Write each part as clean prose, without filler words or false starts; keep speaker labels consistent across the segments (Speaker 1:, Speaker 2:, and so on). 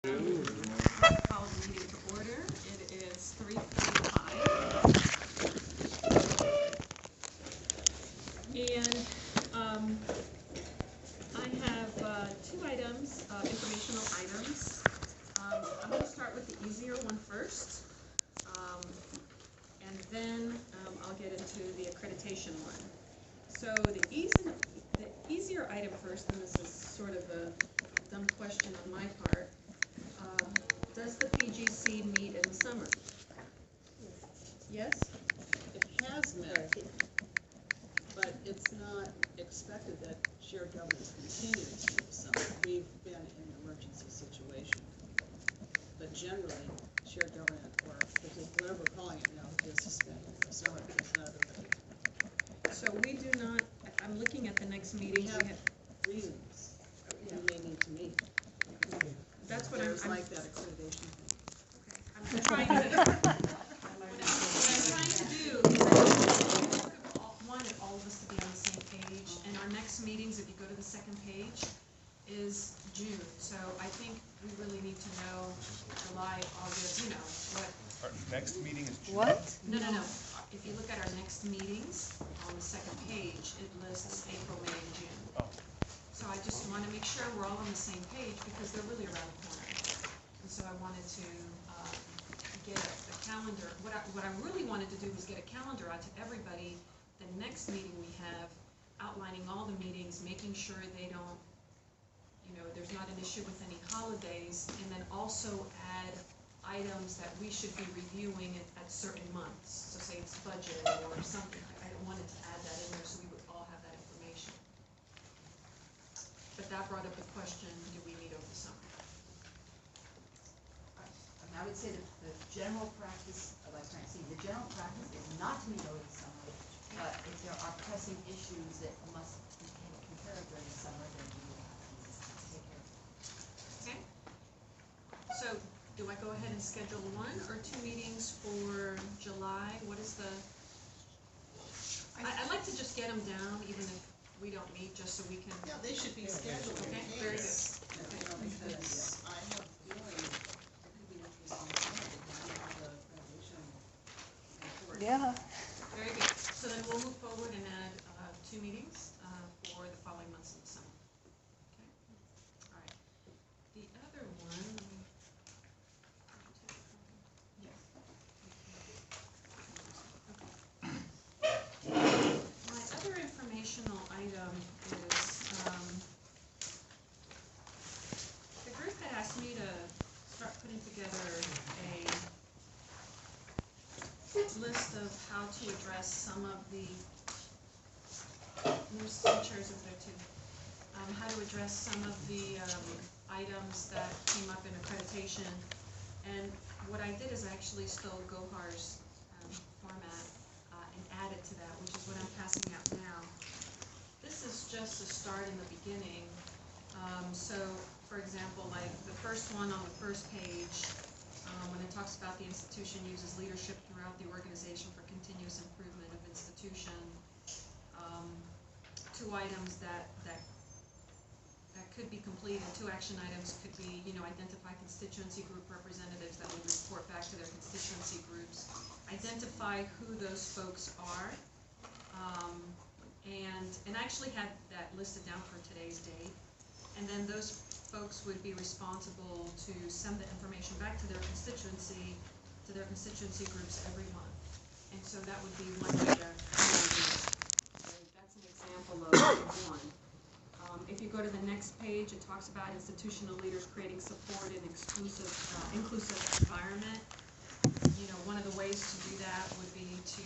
Speaker 1: Call the meeting to order. It is 3:45. And I have two items, informational items. I'm going to start with the easier one first. And then I'll get into the accreditation one. So the easier item first, and this is sort of a dumb question on my part. Does the PGC meet in the summer? Yes?
Speaker 2: It has met, but it's not expected that shared governance continues in the summer. We've been in an emergency situation. But generally, shared governance, or whatever we're calling it now, is suspended in the summer because none of everybody.
Speaker 1: So we do not, I'm looking at the next meeting.
Speaker 2: We have reasons we may need to meet.
Speaker 1: That's what
Speaker 2: There's
Speaker 1: I'm
Speaker 2: like that accreditation thing.
Speaker 1: I'm trying to, what I'm trying to do is I wanted all of us to be on the same page, and our next meetings, if you go to the second page, is June. So I think we really need to know July, August, what.
Speaker 3: Our next meeting is June.
Speaker 4: What?
Speaker 1: No. If you look at our next meetings, on the second page, it lists April, May, and June.
Speaker 3: Oh.
Speaker 1: So I just want to make sure we're all on the same page because they're really around the corner. And so I wanted to get a calendar. What I really wanted to do was get a calendar out to everybody. The next meeting we have, outlining all the meetings, making sure they don't, there's not an issue with any holidays, and then also add items that we should be reviewing at certain months. So say it's budget or something. I wanted to add that in there so we would all have that information. But that brought up the question, do we meet over the summer?
Speaker 4: I would say that the general practice, the general practice is not to meet over the summer, but if there are pressing issues that must be taken care of during the summer, then we will have to take care of it.
Speaker 1: Okay. So do I go ahead and schedule one or two meetings for July? What is the, I'd like to just get them down even if we don't meet, just so we can.
Speaker 2: Yeah, they should be scheduled.
Speaker 1: Okay, very good.
Speaker 2: Because I have a feeling it could be interesting to have the renovation report.
Speaker 4: Yeah.
Speaker 1: Very good. So then we'll move forward and add two meetings for the following months in the summer. Okay. All right. The other one. My other informational item is the group had asked me to start putting together a list of how to address some of the, there's some chairs over there too, how to address some of the items that came up in accreditation. And what I did is I actually stole Gohar's format and added to that, which is what I'm passing out now. This is just a start in the beginning. So, for example, like the first one on the first page, when it talks about the institution uses leadership throughout the organization for continuous improvement of institution, two items that could be completed, two action items could be, identify constituency group representatives that would report back to their constituency groups, identify who those folks are, and I actually had that listed down for today's date, and then those folks would be responsible to send the information back to their constituency groups every month. And so that would be one way to do it. So that's an example of one. If you go to the next page, it talks about institutional leaders creating support and inclusive environment. One of the ways to do that would be to,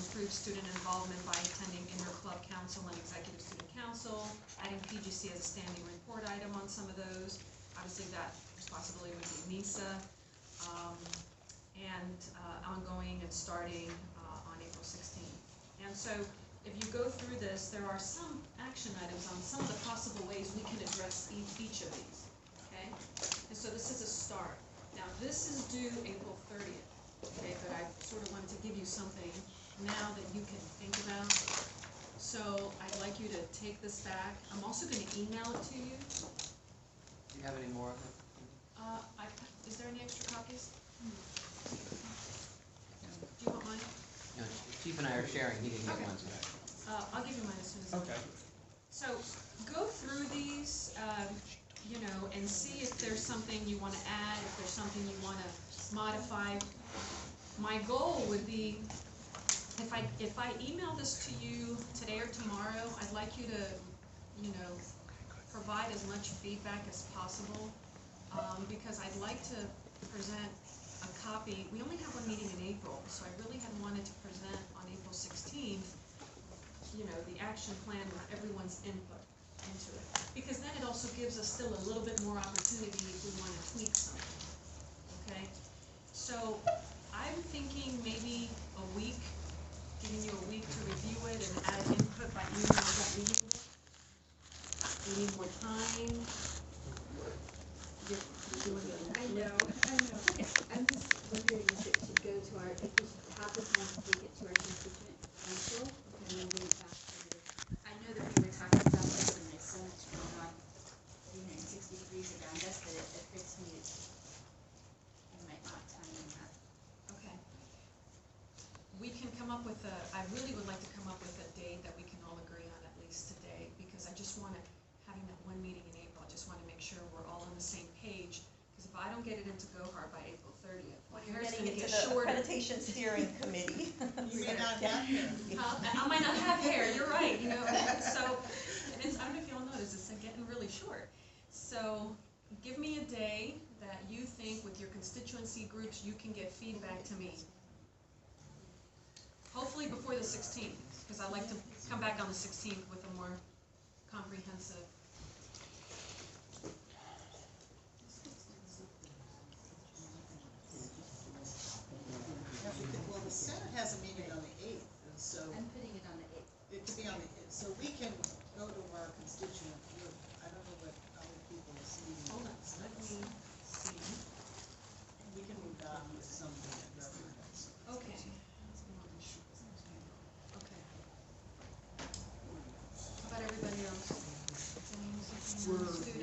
Speaker 1: improve student involvement by attending inter-club council and executive student council, adding PGC as a standing report item on some of those. Obviously, that responsibility would be NISA, and ongoing and starting on April 16th. And so, if you go through this, there are some action items on some of the possible ways we can address each of these, okay? And so this is a start. Now, this is due April 30th, okay, but I sort of wanted to give you something now that you can think about. So I'd like you to take this back. I'm also going to email it to you.
Speaker 5: Do you have any more of it? and I are sharing, he didn't get
Speaker 1: Okay.
Speaker 5: one, so.
Speaker 1: I'll give you mine as soon as.
Speaker 3: Okay.
Speaker 1: So, go through these, you know, and see if there's something you wanna add, if there's something you wanna modify. My goal would be, if I email this to you today or tomorrow, I'd like you to, you know, provide as much feedback as possible, because I'd like to present a copy. We only have one meeting in April, so I really had wanted to present on April 16th, you know, the action plan with everyone's input into it. Because then it also gives us still a little bit more opportunity if we want to tweak something, okay? So I'm thinking maybe a week, giving you a week to review it and add input by email. Is that reasonable? We need more time. You're doing it.
Speaker 6: I know. I'm just wondering if it should go to our, if we should have the time to take it to our constituent council and then bring it back to the.
Speaker 4: I know that we were talking about this when my son's going on 360 degrees around us, but it occurs to me that you might not time in that.
Speaker 1: Okay. We can come up with I really would like to come up with a date that we can all agree on at least today, because I just want to, having that one meeting in April, I just want to make sure we're all on the same page, because if I don't get it into GoHar by April 30th, my
Speaker 7: You're
Speaker 1: hair's
Speaker 7: getting
Speaker 1: going to
Speaker 7: into
Speaker 1: get
Speaker 7: the
Speaker 1: shorter.
Speaker 7: accreditation steering committee.
Speaker 2: You may not have hair.
Speaker 1: I might not have hair, you're right, you know, so, and it's, I don't know if y'all noticed, it's getting really short. So, give me a day that you think with your constituency groups, you can get feedback to me. Hopefully before the 16th, because I'd like to come back on the 16th with a more comprehensive.
Speaker 2: Well, the Senate has a meeting on the 8th, and so
Speaker 4: I'm putting it on the 8th.
Speaker 2: it could be on the, so we can go to our constituent group. I don't know what other people's meeting
Speaker 1: Hold on,
Speaker 2: is.
Speaker 1: let me see.
Speaker 2: We can move that with something that represents.
Speaker 1: Okay. Okay. How about everybody else? Students?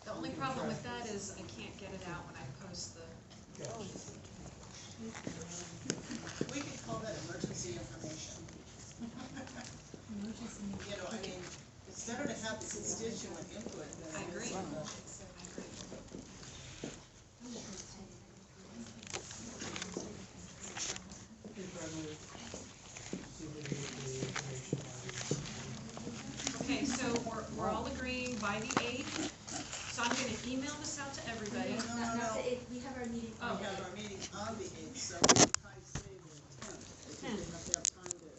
Speaker 1: The only problem with that is I can't get it out when I post the.
Speaker 2: We could call that emergency information. You know, I mean, it's better to have the constituent input than.
Speaker 1: I agree. Okay, so we're all agreeing by the 8th, so I'm gonna email this out to everybody.
Speaker 2: No.
Speaker 4: Not the 8th, we have our meeting on
Speaker 2: We
Speaker 4: the
Speaker 2: have
Speaker 4: 8th.
Speaker 2: our meeting on the 8th, so we could probably say the 10th, because we have to have time to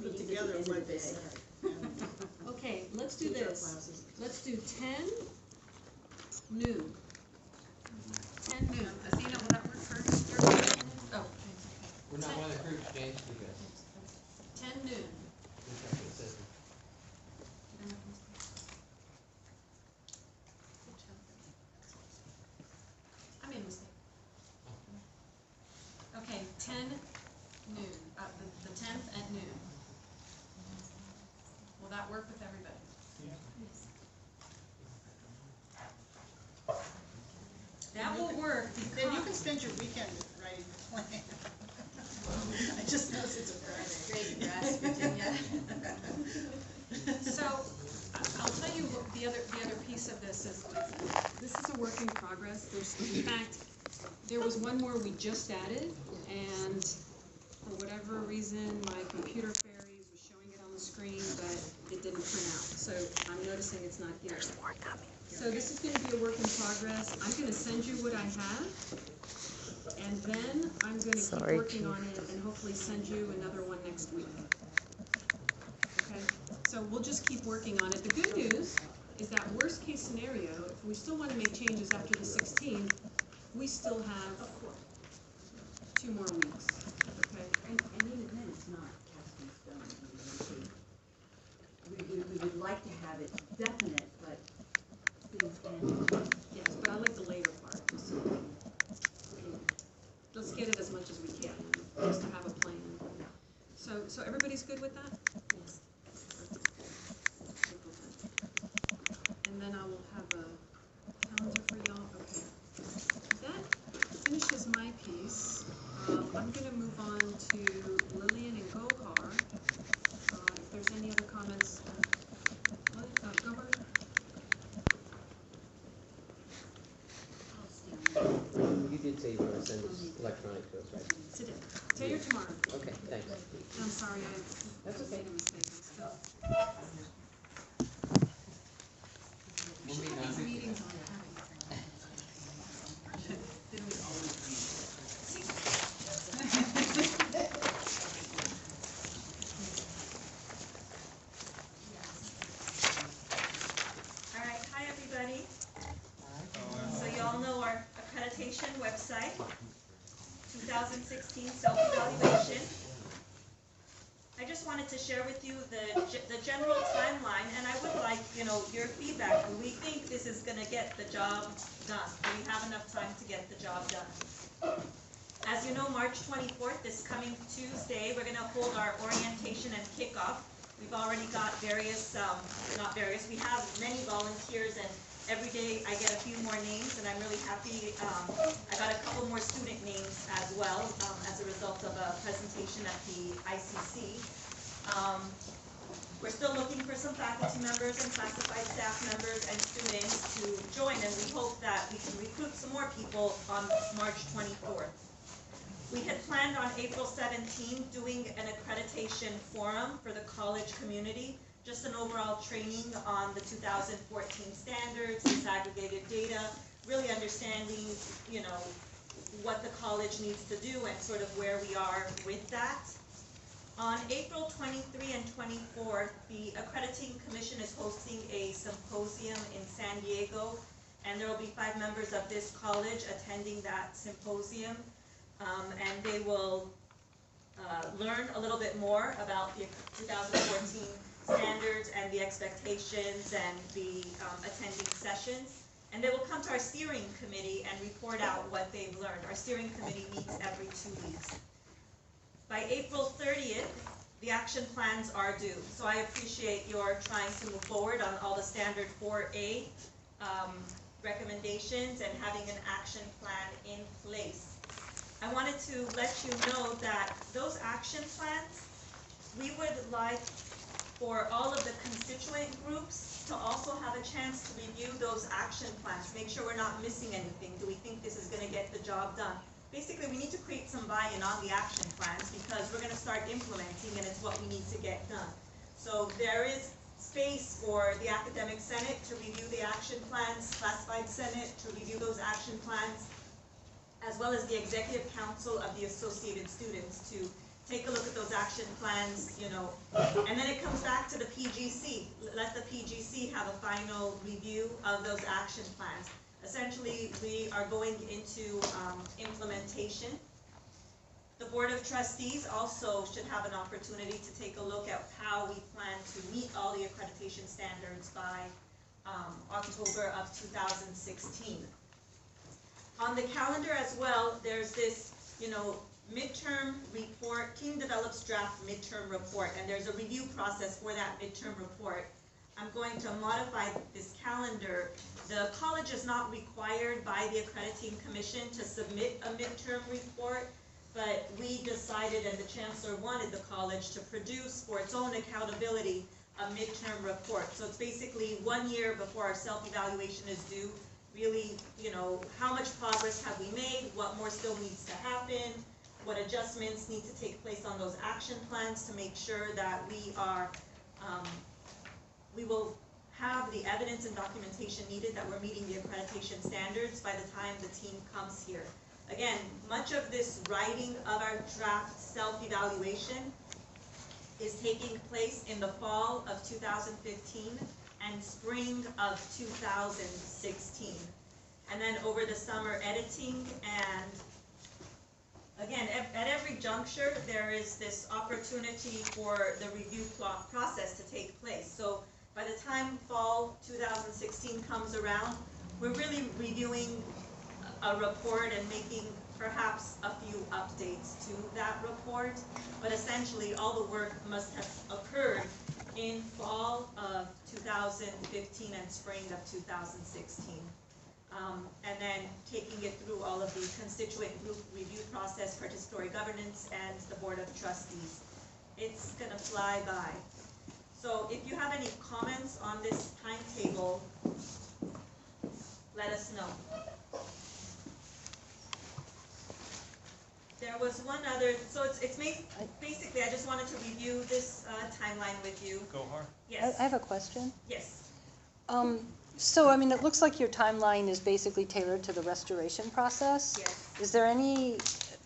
Speaker 2: put together what they said.
Speaker 1: Okay, let's do
Speaker 2: Teach our
Speaker 1: this.
Speaker 2: classes.
Speaker 1: Let's do 10 noon. 10 noon. Athena, will that work for your meeting? Oh,
Speaker 5: We're not one of the groups, James, we good.
Speaker 1: 10 noon.
Speaker 5: That's what it says.
Speaker 1: I made a mistake. Okay, 10 noon, the 10th at noon. Will that work with everybody? That will work
Speaker 2: Then you can
Speaker 1: because,
Speaker 2: spend your weekend writing the plan. I just noticed it's a Friday.
Speaker 4: Great for us, Virginia.
Speaker 1: so, I'll tell you what the other piece of this is a work in progress. In fact, there was one more we just added, and for whatever reason, my computer fairies was showing it on the screen, but it didn't print out. So I'm noticing it's not here. So this is going to be a work in progress. I'm going to send you what I have, and then I'm going to keep working on it and hopefully send you another one next week. Okay? So we'll just keep working on it. The good news is that worst case scenario, if we still want to make changes after the 16th, we still have 2 more weeks. Okay?
Speaker 6: And even then, it's not cast in stone. We would like to have it definite, but things can.
Speaker 1: Yes, but I like the later part. Just so let's get it as much as we can, just to have a plan. So everybody's good with that?
Speaker 6: Yes.
Speaker 1: And then I will have a
Speaker 5: electronic to us, right?
Speaker 1: Today, today or tomorrow.
Speaker 5: Okay, thanks.
Speaker 1: I'm sorry,
Speaker 5: That's okay.
Speaker 1: made a mistake.
Speaker 5: We'll meet on
Speaker 1: These
Speaker 5: Tuesday.
Speaker 1: meetings aren't having. Didn't we always
Speaker 7: All right, hi, everybody. So you all know our accreditation website, 2016 self-evaluation. I just wanted to share with you the general timeline, and I would like, your feedback. Do we think this is gonna get the job done? Do we have enough time to get the job done? As you know, March 24th, this coming Tuesday, we're gonna hold our orientation and kickoff. We've already got we have many volunteers, and every day I get a few more names, and I'm really happy. I got a couple more student names as well, as a result of a presentation at the ICC. We're still looking for some faculty members and classified staff members and students to join, and we hope that we can recruit some more people on March 24th. We had planned on April 17 doing an accreditation forum for the college community, just an overall training on the 2014 standards, disaggregated data, really understanding, what the college needs to do and sort of where we are with that. On April 23 and 24, the Accrediting Commission is hosting a symposium in San Diego, and there will be 5 members of this college attending that symposium. And they will learn a little bit more about the 2014 standards and the expectations and the attending sessions. And they will come to our steering committee and report out what they've learned. Our steering committee meets every 2 weeks. By April 30th, the action plans are due. So I appreciate your trying to move forward on all the standard 4A recommendations and having an action plan in place. I wanted to let you know that those action plans, we would like for all of the constituent groups to also have a chance to review those action plans, make sure we're not missing anything. Do we think this is going to get the job done? Basically, we need to create some buy-in on the action plans because we're going to start implementing, and it's what we need to get done. So there is space for the Academic Senate to review the action plans, Classified Senate to review those action plans, as well as the Executive Council of the Associated Students to take a look at those action plans, and then it comes back to the PGC. Let the PGC have a final review of those action plans. Essentially, we are going into implementation. The Board of Trustees also should have an opportunity to take a look at how we plan to meet all the accreditation standards by October of 2016. On the calendar as well, there's this, midterm report. Team develops draft midterm report, and there's a review process for that midterm report. I'm going to modify this calendar. The college is not required by the Accrediting Commission to submit a midterm report, but we decided, and the chancellor wanted the college to produce, for its own accountability, a midterm report. So it's basically 1 year before our self-evaluation is due. Really, how much progress have we made, what more still needs to happen, what adjustments need to take place on those action plans to make sure that we are, we will have the evidence and documentation needed that we're meeting the accreditation standards by the time the team comes here. Again, much of this writing of our draft self-evaluation is taking place in the fall of 2015 and spring of 2016. And then over the summer, editing, and again, at every juncture, there is this opportunity for the review process to take place. So by the time fall 2016 comes around, we're really reviewing a report and making perhaps a few updates to that report, but essentially all the work must have occurred in fall of 2015 and spring of 2016. And then taking it through all of the constituent group review process, participatory governance, and the Board of Trustees. It's gonna fly by. So if you have any comments on this timetable, let us know. There was one other, so it's basically, I just wanted to review this timeline with you.
Speaker 3: Go hard.
Speaker 7: Yes,
Speaker 8: I have a question.
Speaker 7: yes.
Speaker 8: So, I mean, it looks like your timeline is basically tailored to the restoration process.
Speaker 7: Yes.
Speaker 8: Is there any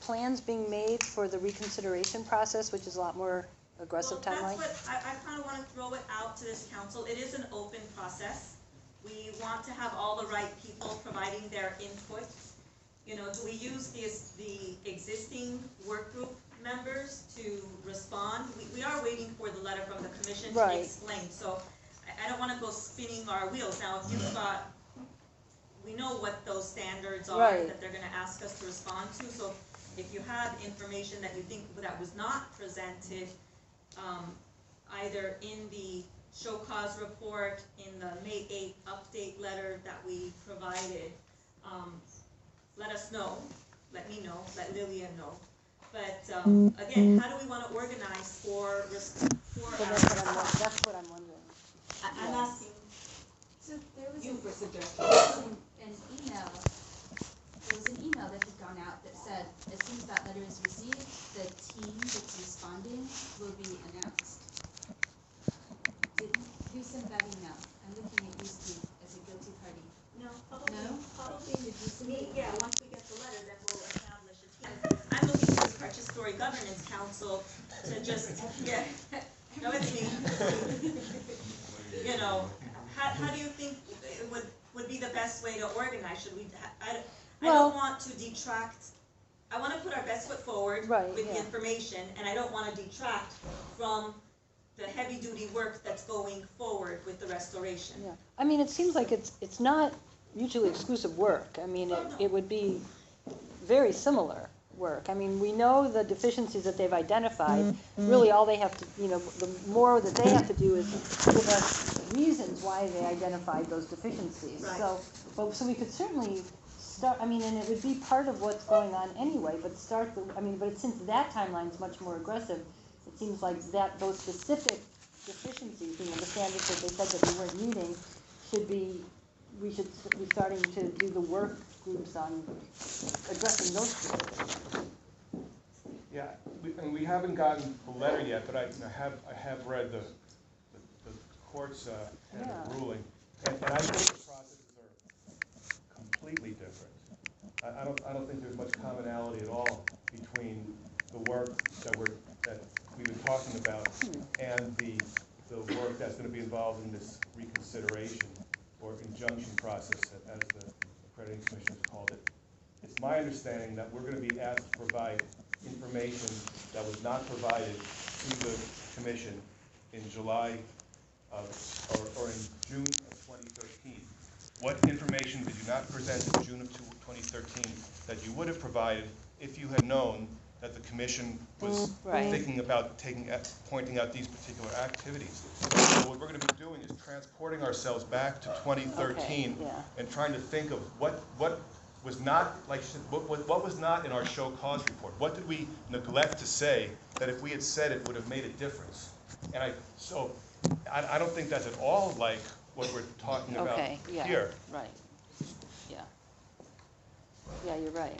Speaker 8: plans being made for the reconsideration process, which is a lot more aggressive
Speaker 7: Well,
Speaker 8: timeline?
Speaker 7: that's what, I kind of want to throw it out to this council. It is an open process. We want to have all the right people providing their input. You know, do we use the existing work group members to respond? We are waiting for the letter from the commission to
Speaker 8: Right.
Speaker 7: explain, so I don't want to go spinning our wheels. Now, if you've got, we know what those standards are
Speaker 8: Right.
Speaker 7: that they're going to ask us to respond to, so if you have information that you think that was not presented, either in the show cause report, in the May 8th update letter that we provided, let us know, let me know, let Lillian know. But again, how do we want to organize for
Speaker 8: So
Speaker 7: our
Speaker 8: that's what I'm wondering.
Speaker 7: I'm asking
Speaker 4: So there was
Speaker 7: you for suggestions.
Speaker 4: an email, there was an email that had gone out that said, as soon as that letter is received, the team that's responding will be announced. Who sent that email? I'm looking at you, Steve, as a guilty party.
Speaker 7: No,
Speaker 4: No?
Speaker 7: probably me, yeah, once we get the letter, then we'll establish a team. I'm looking for the Participatory Governance Council to just, yeah, no, it's me. You know, how do you think it would be the best way to organize? Should we, I
Speaker 8: Well-
Speaker 7: don't want to detract, I want to put our best foot forward
Speaker 8: Right,
Speaker 7: with the
Speaker 8: yeah.
Speaker 7: information, and I don't want to detract from the heavy-duty work that's going forward with the restoration.
Speaker 8: Yeah, I mean, it seems like it's not mutually exclusive work. I mean, it would be very similar work. I mean, we know the deficiencies that they've identified. Really, all they have to, you know, the more that they have to do is give us reasons why they identified those deficiencies.
Speaker 7: Right.
Speaker 8: So we could certainly start, I mean, and it would be part of what's going on anyway, but since that timeline's much more aggressive, it seems like those specific deficiencies, you know, the standards that they said that we weren't meeting, we should be starting to do the work groups on addressing those specifics.
Speaker 3: Yeah, we haven't gotten the letter yet, but I have read the court's kind of ruling, and I think the processes are completely different. I don't think there's much commonality at all between the work that we've been talking about and the work that's going to be involved in this reconsideration or injunction process, as the accrediting commission has called it. It's my understanding that we're going to be asked to provide information that was not provided to the commission in July or in June of 2013. What information did you not present in June of 2013 that you would have provided if you had known that the commission was
Speaker 8: Right.
Speaker 3: thinking about pointing out these particular activities? So what we're going to be doing is transporting ourselves back to 2013
Speaker 8: Okay, yeah.
Speaker 3: and trying to think of what was not, like, what was not in our show cause report. What did we neglect to say that if we had said it would have made a difference? And I don't think that's at all like what we're talking about
Speaker 8: Okay, yeah,
Speaker 3: here.
Speaker 8: right, yeah. Yeah, you're right.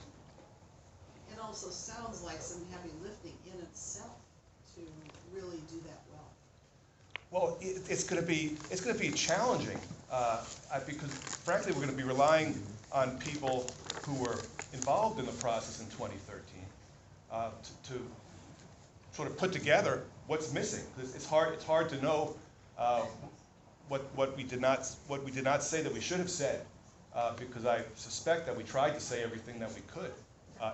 Speaker 2: It also sounds like some heavy lifting in itself to really do that well.
Speaker 3: Well, it's going to be challenging because, frankly, we're going to be relying on people who were involved in the process in 2013 to sort of put together what's missing. Because it's hard to know what we did not say that we should have said, because I suspect that we tried to say everything that we could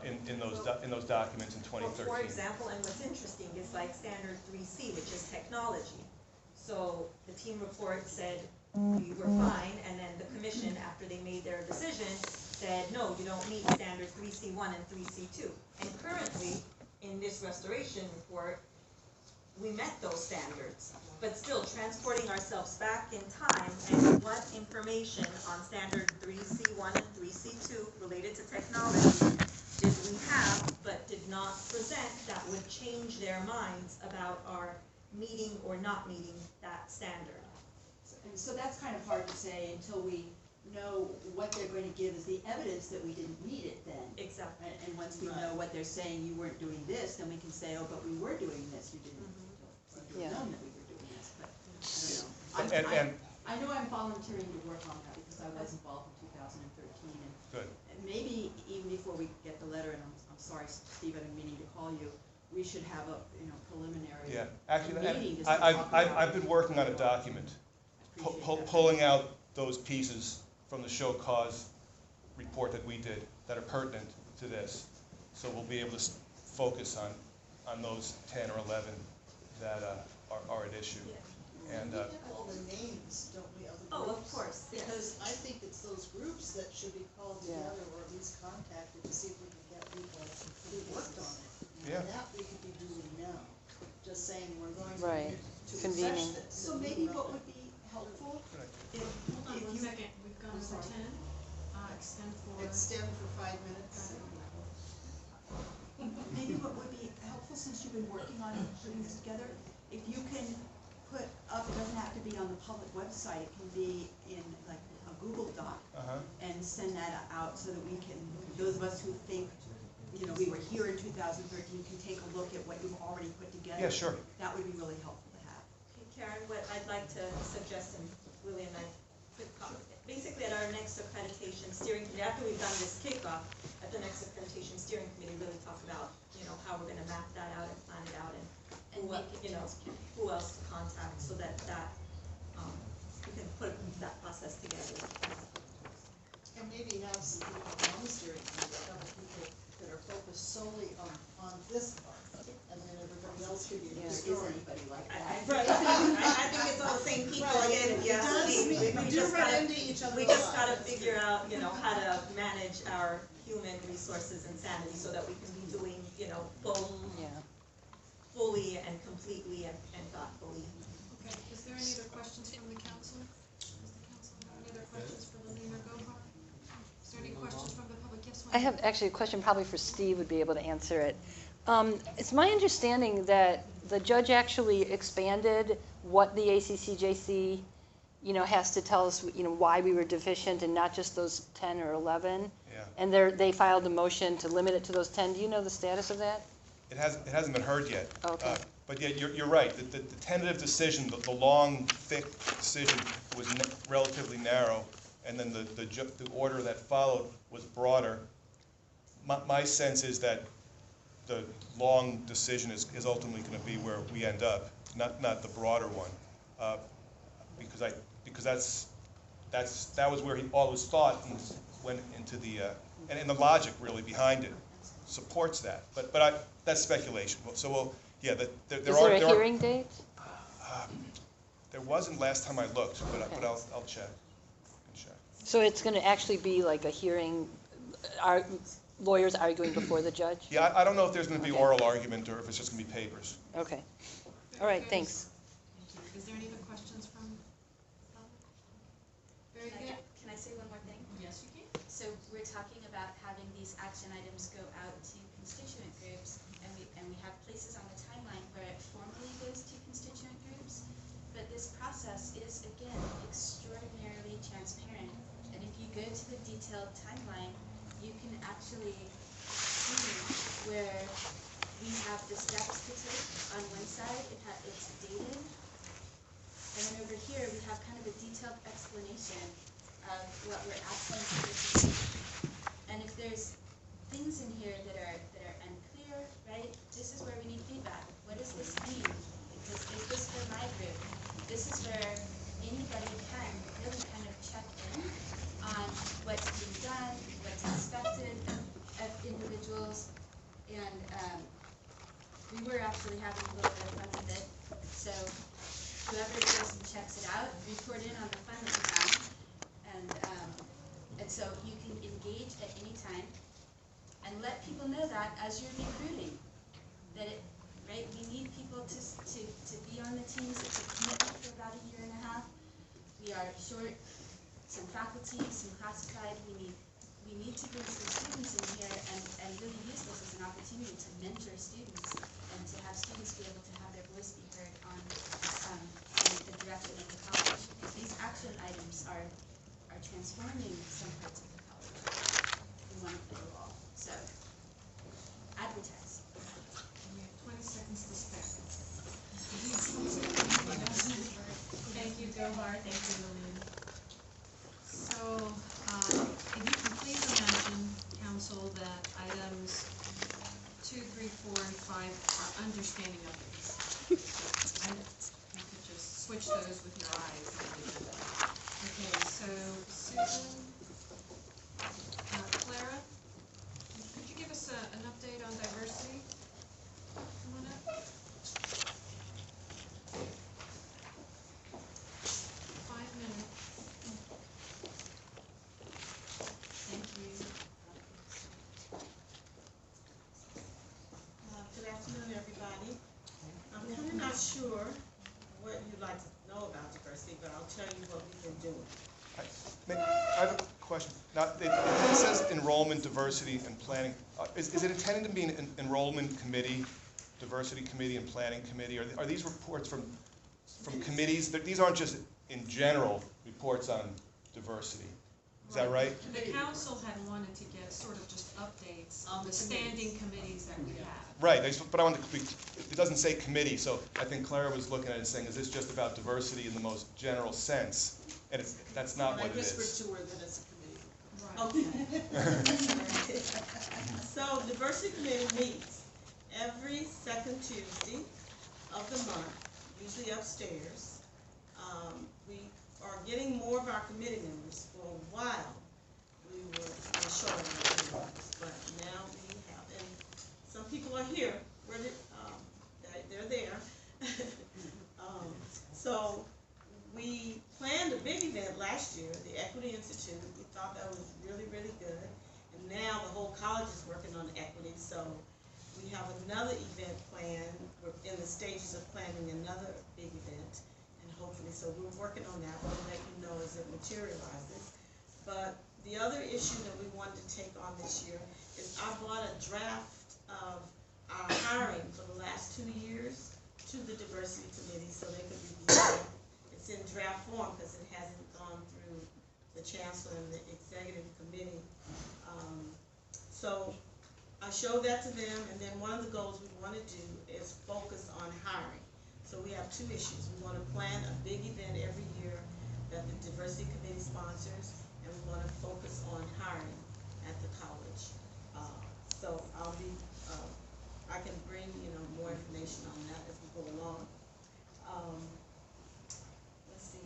Speaker 3: in those documents in 2013.
Speaker 7: For example, and what's interesting is like standard 3C, which is technology. So the team report said we were fine, and then the commission, after they made their decision, said, no, you don't meet standard 3C1 and 3C2. And currently, in this restoration report, we met those standards. But still, transporting ourselves back in time, and what information on standard 3C1 and 3C2 related to technology did we have, but did not present, that would change their minds about our meeting or not meeting that standard.
Speaker 4: And so that's kind of hard to say until we
Speaker 6: know what they're going to give as the evidence that we didn't need it then.
Speaker 7: Exactly.
Speaker 6: And once we
Speaker 2: Right.
Speaker 6: know what they're saying, you weren't doing this, then we can say, oh, but we were doing this, you didn't, you
Speaker 8: Yeah.
Speaker 6: known that we were doing this, but I
Speaker 3: And,
Speaker 6: don't know.
Speaker 3: and,
Speaker 6: I know I'm volunteering to work on that because I was involved in 2013
Speaker 3: good.
Speaker 6: and maybe even before we get the letter, and I'm sorry, Steve, I've been meaning to call you, we should have a, preliminary
Speaker 3: Yeah, actually,
Speaker 6: meeting just to
Speaker 3: I've,
Speaker 6: talk
Speaker 3: I've,
Speaker 6: about
Speaker 3: I've been working on a document,
Speaker 6: Appreciate that.
Speaker 3: pulling out those pieces from the show cause report that we did that are pertinent to this. So we'll be able to focus on those 10 or 11 that are at issue.
Speaker 7: Yeah.
Speaker 3: And,
Speaker 9: We have all the names, don't we, of the
Speaker 7: Oh,
Speaker 9: groups?
Speaker 7: of course, yes.
Speaker 9: Because I think it's those groups that should be called
Speaker 8: Yeah.
Speaker 9: together or at least contacted to see if we can get people who worked on it.
Speaker 3: Yeah.
Speaker 9: And that we could be doing now, just saying we're going
Speaker 8: Right.
Speaker 9: to
Speaker 8: Convening.
Speaker 9: such that.
Speaker 6: So maybe what would be helpful, if,
Speaker 1: Hold on
Speaker 6: if
Speaker 1: one
Speaker 6: you.
Speaker 1: second, we've gone
Speaker 6: I'm
Speaker 1: over
Speaker 6: sorry.
Speaker 1: 10, extend for.
Speaker 9: Extend for 5 minutes.
Speaker 6: Maybe what would be helpful, since you've been working on putting this together, if you can put up, it doesn't have to be on the public website, it can be in like a Google Doc,
Speaker 3: uh-huh,
Speaker 6: and send that out so that we can, those of us who think, we were here in 2013, can take a look at what you've already put together.
Speaker 3: yeah, sure.
Speaker 6: That would be really helpful to have.
Speaker 7: Okay, Karen, what I'd like to suggest, and Willie and I could comment, basically at our next accreditation steering committee, after we've done this kickoff, at the next accreditation steering committee, really talk about, how we're gonna map that out and plan it out, and who, who else to contact, so that, we can put that process together.
Speaker 9: And maybe have some people on the steering committee, a couple people that are focused solely on this part. And then everybody else could be
Speaker 8: Yeah.
Speaker 9: the
Speaker 6: There is
Speaker 9: story.
Speaker 6: anybody like
Speaker 7: I
Speaker 6: that.
Speaker 7: think it's all the same people
Speaker 9: Right.
Speaker 7: again,
Speaker 9: It
Speaker 7: yeah.
Speaker 9: does, we do
Speaker 7: just
Speaker 9: run
Speaker 7: gotta-
Speaker 9: into each other
Speaker 7: We
Speaker 9: a
Speaker 7: just
Speaker 9: lot.
Speaker 7: gotta figure out, how to manage our human resources and sanity so that we can be doing, both
Speaker 8: Yeah.
Speaker 7: fully and completely and thoughtfully.
Speaker 1: Okay, is there any other questions from the council? Does the council have any other questions for Lillian or Gohar? Is there any questions from the public? Yes,
Speaker 8: I have actually a question probably for Steve would be able to answer it. It's my understanding that the judge actually expanded what the ACCJC, has to tell us, why we were deficient and not just those 10 or 11.
Speaker 3: Yeah.
Speaker 8: And they filed a motion to limit it to those 10. Do you know the status of that?
Speaker 3: It hasn't been heard yet.
Speaker 8: Okay.
Speaker 3: But yeah, you're right, the tentative decision, the long, thick decision was relatively narrow, and then the order that followed was broader. My sense is that the long decision is ultimately going to be where we end up, not the broader one, because that was where all his thought went into and the logic really behind it supports that. But that's speculation. So there
Speaker 8: Is
Speaker 3: are
Speaker 8: there a hearing date?
Speaker 3: There wasn't last time I looked, but I'll check.
Speaker 8: So it's going to actually be like a hearing, lawyers arguing before the judge?
Speaker 3: Yeah, I don't know if there's going to be
Speaker 8: Okay.
Speaker 3: oral argument or if it's just going to be papers.
Speaker 8: Okay. All right, thanks.
Speaker 1: Thank you. Is there any other questions from the public? Very good.
Speaker 10: Can I say one more thing?
Speaker 1: Yes, you can.
Speaker 10: So we're talking about having these action items go out to constituent groups, and we have places on the timeline where it formally goes to constituent groups. But this process is, again, extraordinarily transparent. And if you go to the detailed timeline, you can actually see where we have the steps to take. On one side, it's dated. And then over here, we have kind of a detailed explanation of what we're asking for to see. And if there's things in here that are unclear, right, this is where we need feedback. What does this mean? Is this for my group? This is where anybody can really kind of check in on what's being done, what's expected of individuals. And we were actually having a little bit of fun with it. So whoever goes and checks it out, report in on the fun that you found. And so you can engage at any time and let people know that as you're recruiting, that we need people to be on the teams. It's a commitment for about a year and a half. We are short some faculty, some classified. We need to bring some students in here and really use this as an opportunity to mentor students and to have students be able to have their voice be heard on the direction of the college. These action items are transformative
Speaker 1: switch those with your eyes. Okay, so Susan, Clara, could you give us an update on diversity? Come on up. 5 minutes. Thank you.
Speaker 11: Good afternoon, everybody. I'm kind of not sure what you'd like to know about diversity, but I'll tell you what we've been doing.
Speaker 3: I have a question. Now, it says enrollment, diversity, and planning. Is it intended to be an enrollment committee, diversity committee, and planning committee? Are these reports from committees? These aren't just in general reports on diversity. Is that right?
Speaker 1: The council had wanted to get sort of just updates on the standing committees that we have.
Speaker 3: Right, but I want to, it doesn't say committee, so I think Clara was looking at it and saying, is this just about diversity in the most general sense? And that's not what it is.
Speaker 2: I whispered to her that it's a committee.
Speaker 11: Okay. So, diversity committee meets every second Tuesday of the month, usually upstairs. We are getting more of our committee members. For a while, we were short of our committee members, but now we have, and some people are here, they're there. So we planned a big event last year, the Equity Institute. We thought that was really, really good. And now the whole college is working on equity, so we have another event planned. We're in the stages of planning another big event. And hopefully, so we're working on that. We'll let you know as it materializes. But the other issue that we wanted to take on this year is I brought a draft of our hiring for the last 2 years to the diversity committee so they could review it. It's in draft form because it hasn't gone through the chancellor and the executive committee. So I showed that to them, and then one of the goals we want to do is focus on hiring. So we have 2 issues. We want to plan a big event every year that the diversity committee sponsors, and we want to focus on hiring at the college. So I'll be, I can bring more information on that as we go along. Let's see.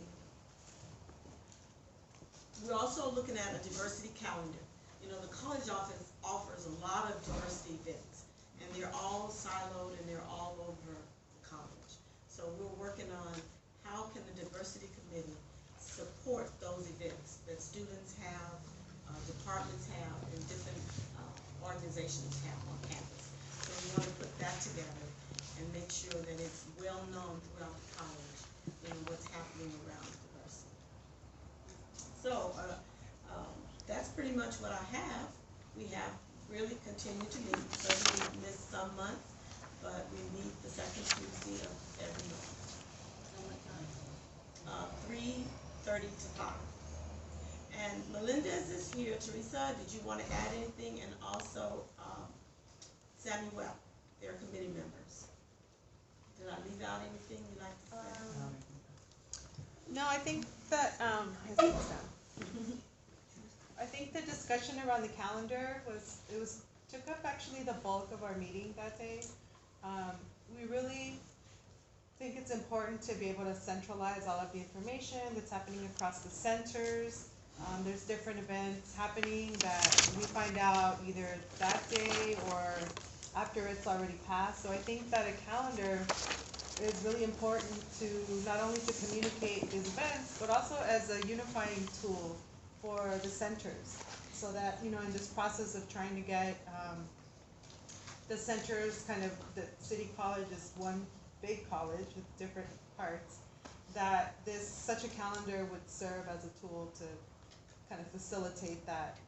Speaker 11: We're also looking at a diversity calendar. The college office offers a lot of diversity events, and they're all siloed and they're all over the college. So we're working on how can the diversity committee support those events that students have, departments have, and different organizations have on campus. So we want to put that together and make sure that it's well known throughout the college, what's happening around diversity. So that's pretty much what I have. We have really continued to meet. So we missed some months, but we meet the second Tuesday of every month. 3:30 to 5. And Melendez is here. Teresa, did you want to add anything? And also Samuel, their committee members. Did I leave out anything you'd like to say?
Speaker 12: No, I think that I think the discussion around the calendar took up actually the bulk of our meeting that day. We really think it's important to be able to centralize all of the information that's happening across the centers. There's different events happening that we find out either that day or after it's already passed. So I think that a calendar is really important to not only to communicate these events, but also as a unifying tool for the centers. So that, in this process of trying to get the centers, kind of, the city college is one big college with different parts, that such a calendar would serve as a tool to kind of facilitate that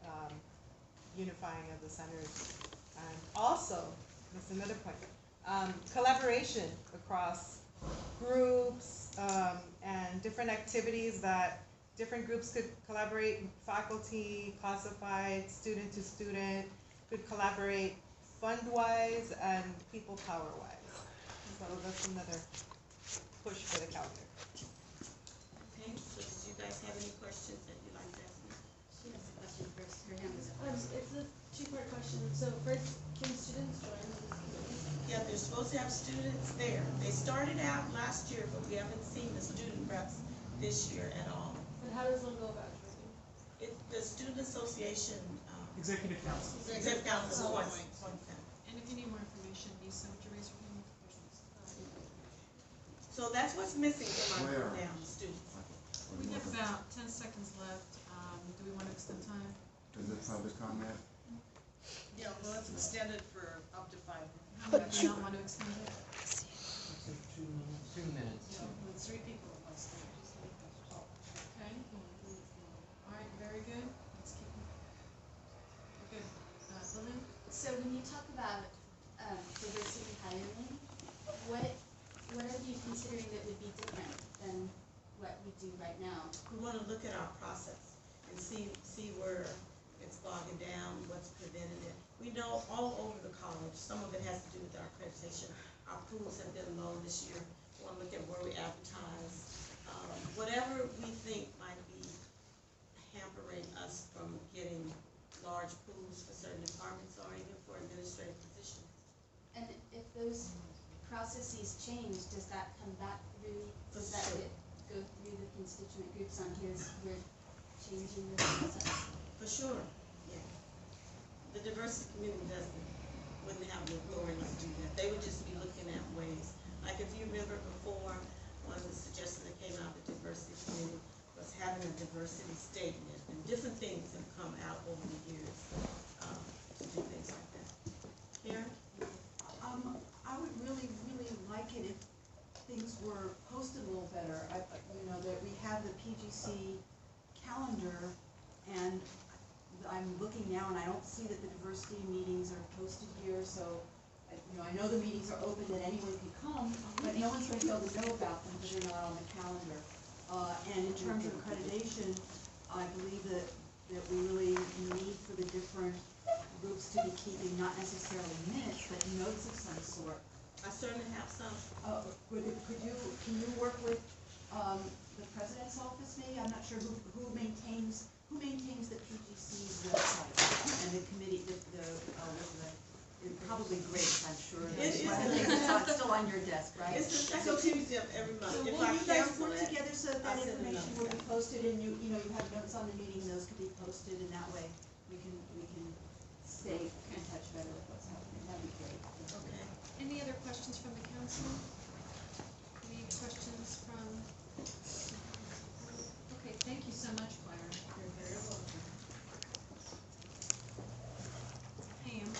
Speaker 12: unifying of the centers. And also, that's another point, collaboration across groups and different activities that different groups could collaborate, faculty, classified, student to student, could collaborate fund-wise and people power-wise. So that's another push for the calendar.
Speaker 11: Okay, so did you guys have any questions that you'd like to ask me?
Speaker 13: She has a question first. Her hand is up. It's a 2-part question. So first, can students join this committee?
Speaker 11: Yeah, they're supposed to have students there. They started out last year, but we haven't seen the student preps this year at all.
Speaker 13: And how does one go about joining?
Speaker 11: The student association,
Speaker 14: Executive council.
Speaker 11: executive council appoints them.
Speaker 1: And if you need more information, Lisa, would you raise your hand?
Speaker 11: So that's what's missing from our group now, students.
Speaker 1: We have about 10 seconds left. Do we want to extend time?
Speaker 15: Is it public comment?
Speaker 2: Yeah, well, it's extended for up to 5
Speaker 1: How many do not want to extend it?
Speaker 5: 2 minutes.
Speaker 2: minutes. With 3 people, it must be.
Speaker 1: Okay. All right, very good. Let's keep it. Good. Lillian?
Speaker 10: So when you talk about diversity hiring, what are you considering that would be different than what we do right now?
Speaker 11: We want to look at our process and see where it's bogging down, what's preventing it. We know all over the college, some of it has to do with our accreditation. Our pools have been low this year. We want to look at where we advertise. Whatever we think might be hampering us from getting large pools for certain departments or even for administrative positions.
Speaker 10: And if those processes change, does that come back through, does that go through the constituent groups on here's, we're changing the process?
Speaker 11: For sure, yeah. The diversity committee wouldn't have the authority to do that. They would just be looking at ways. Like if you remember before, one of the suggestions that came out of the diversity committee was having a diversity statement, and different things have come out over the years to do things like that. Karen?
Speaker 6: I would really, really like it if things were posted a little better. You know, that we have the PGC calendar, and I'm looking now and I don't see that the diversity meetings are posted here, so, you know, I know the meetings are open that anyone can come, but no one's going to be able to know about them because they're not on the calendar. And in terms of accreditation, I believe that we really need for the different groups to be keeping not necessarily minutes, but notes of some sort.
Speaker 11: I certainly have some.
Speaker 6: Can you work with, the president's office maybe? I'm not sure who maintains the PGC's website and the committee, probably Grace, I'm sure.
Speaker 11: It is.
Speaker 6: It's still on your desk, right?
Speaker 11: It's the second Tuesday of every month.
Speaker 6: So
Speaker 11: If
Speaker 6: will
Speaker 11: I
Speaker 6: you guys
Speaker 11: cancel
Speaker 6: work
Speaker 11: it,
Speaker 6: together so that
Speaker 11: I'll
Speaker 6: that
Speaker 11: send a
Speaker 6: information
Speaker 11: note.
Speaker 6: will be posted and you know, you have notes on the meeting, those could be posted and that way we can stay in touch better with what's happening. That'd be great.
Speaker 11: Okay.
Speaker 1: Any other questions from the council? Any questions from? Okay, thank you so much, Clara. You're very welcome. Pam?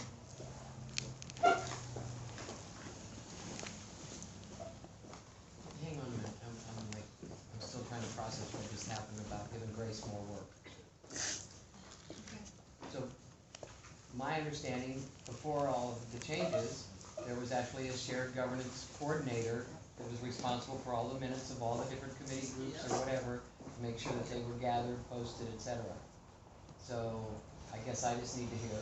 Speaker 5: Hang on a minute, I'm still trying to process what just happened about giving Grace more work.
Speaker 1: Okay.
Speaker 5: So, my understanding, before all of the changes, there was actually a shared governance coordinator that was responsible for all the minutes of all the different committee groups or whatever, to make sure that they were gathered, posted, etc. So, I guess I just need to hear,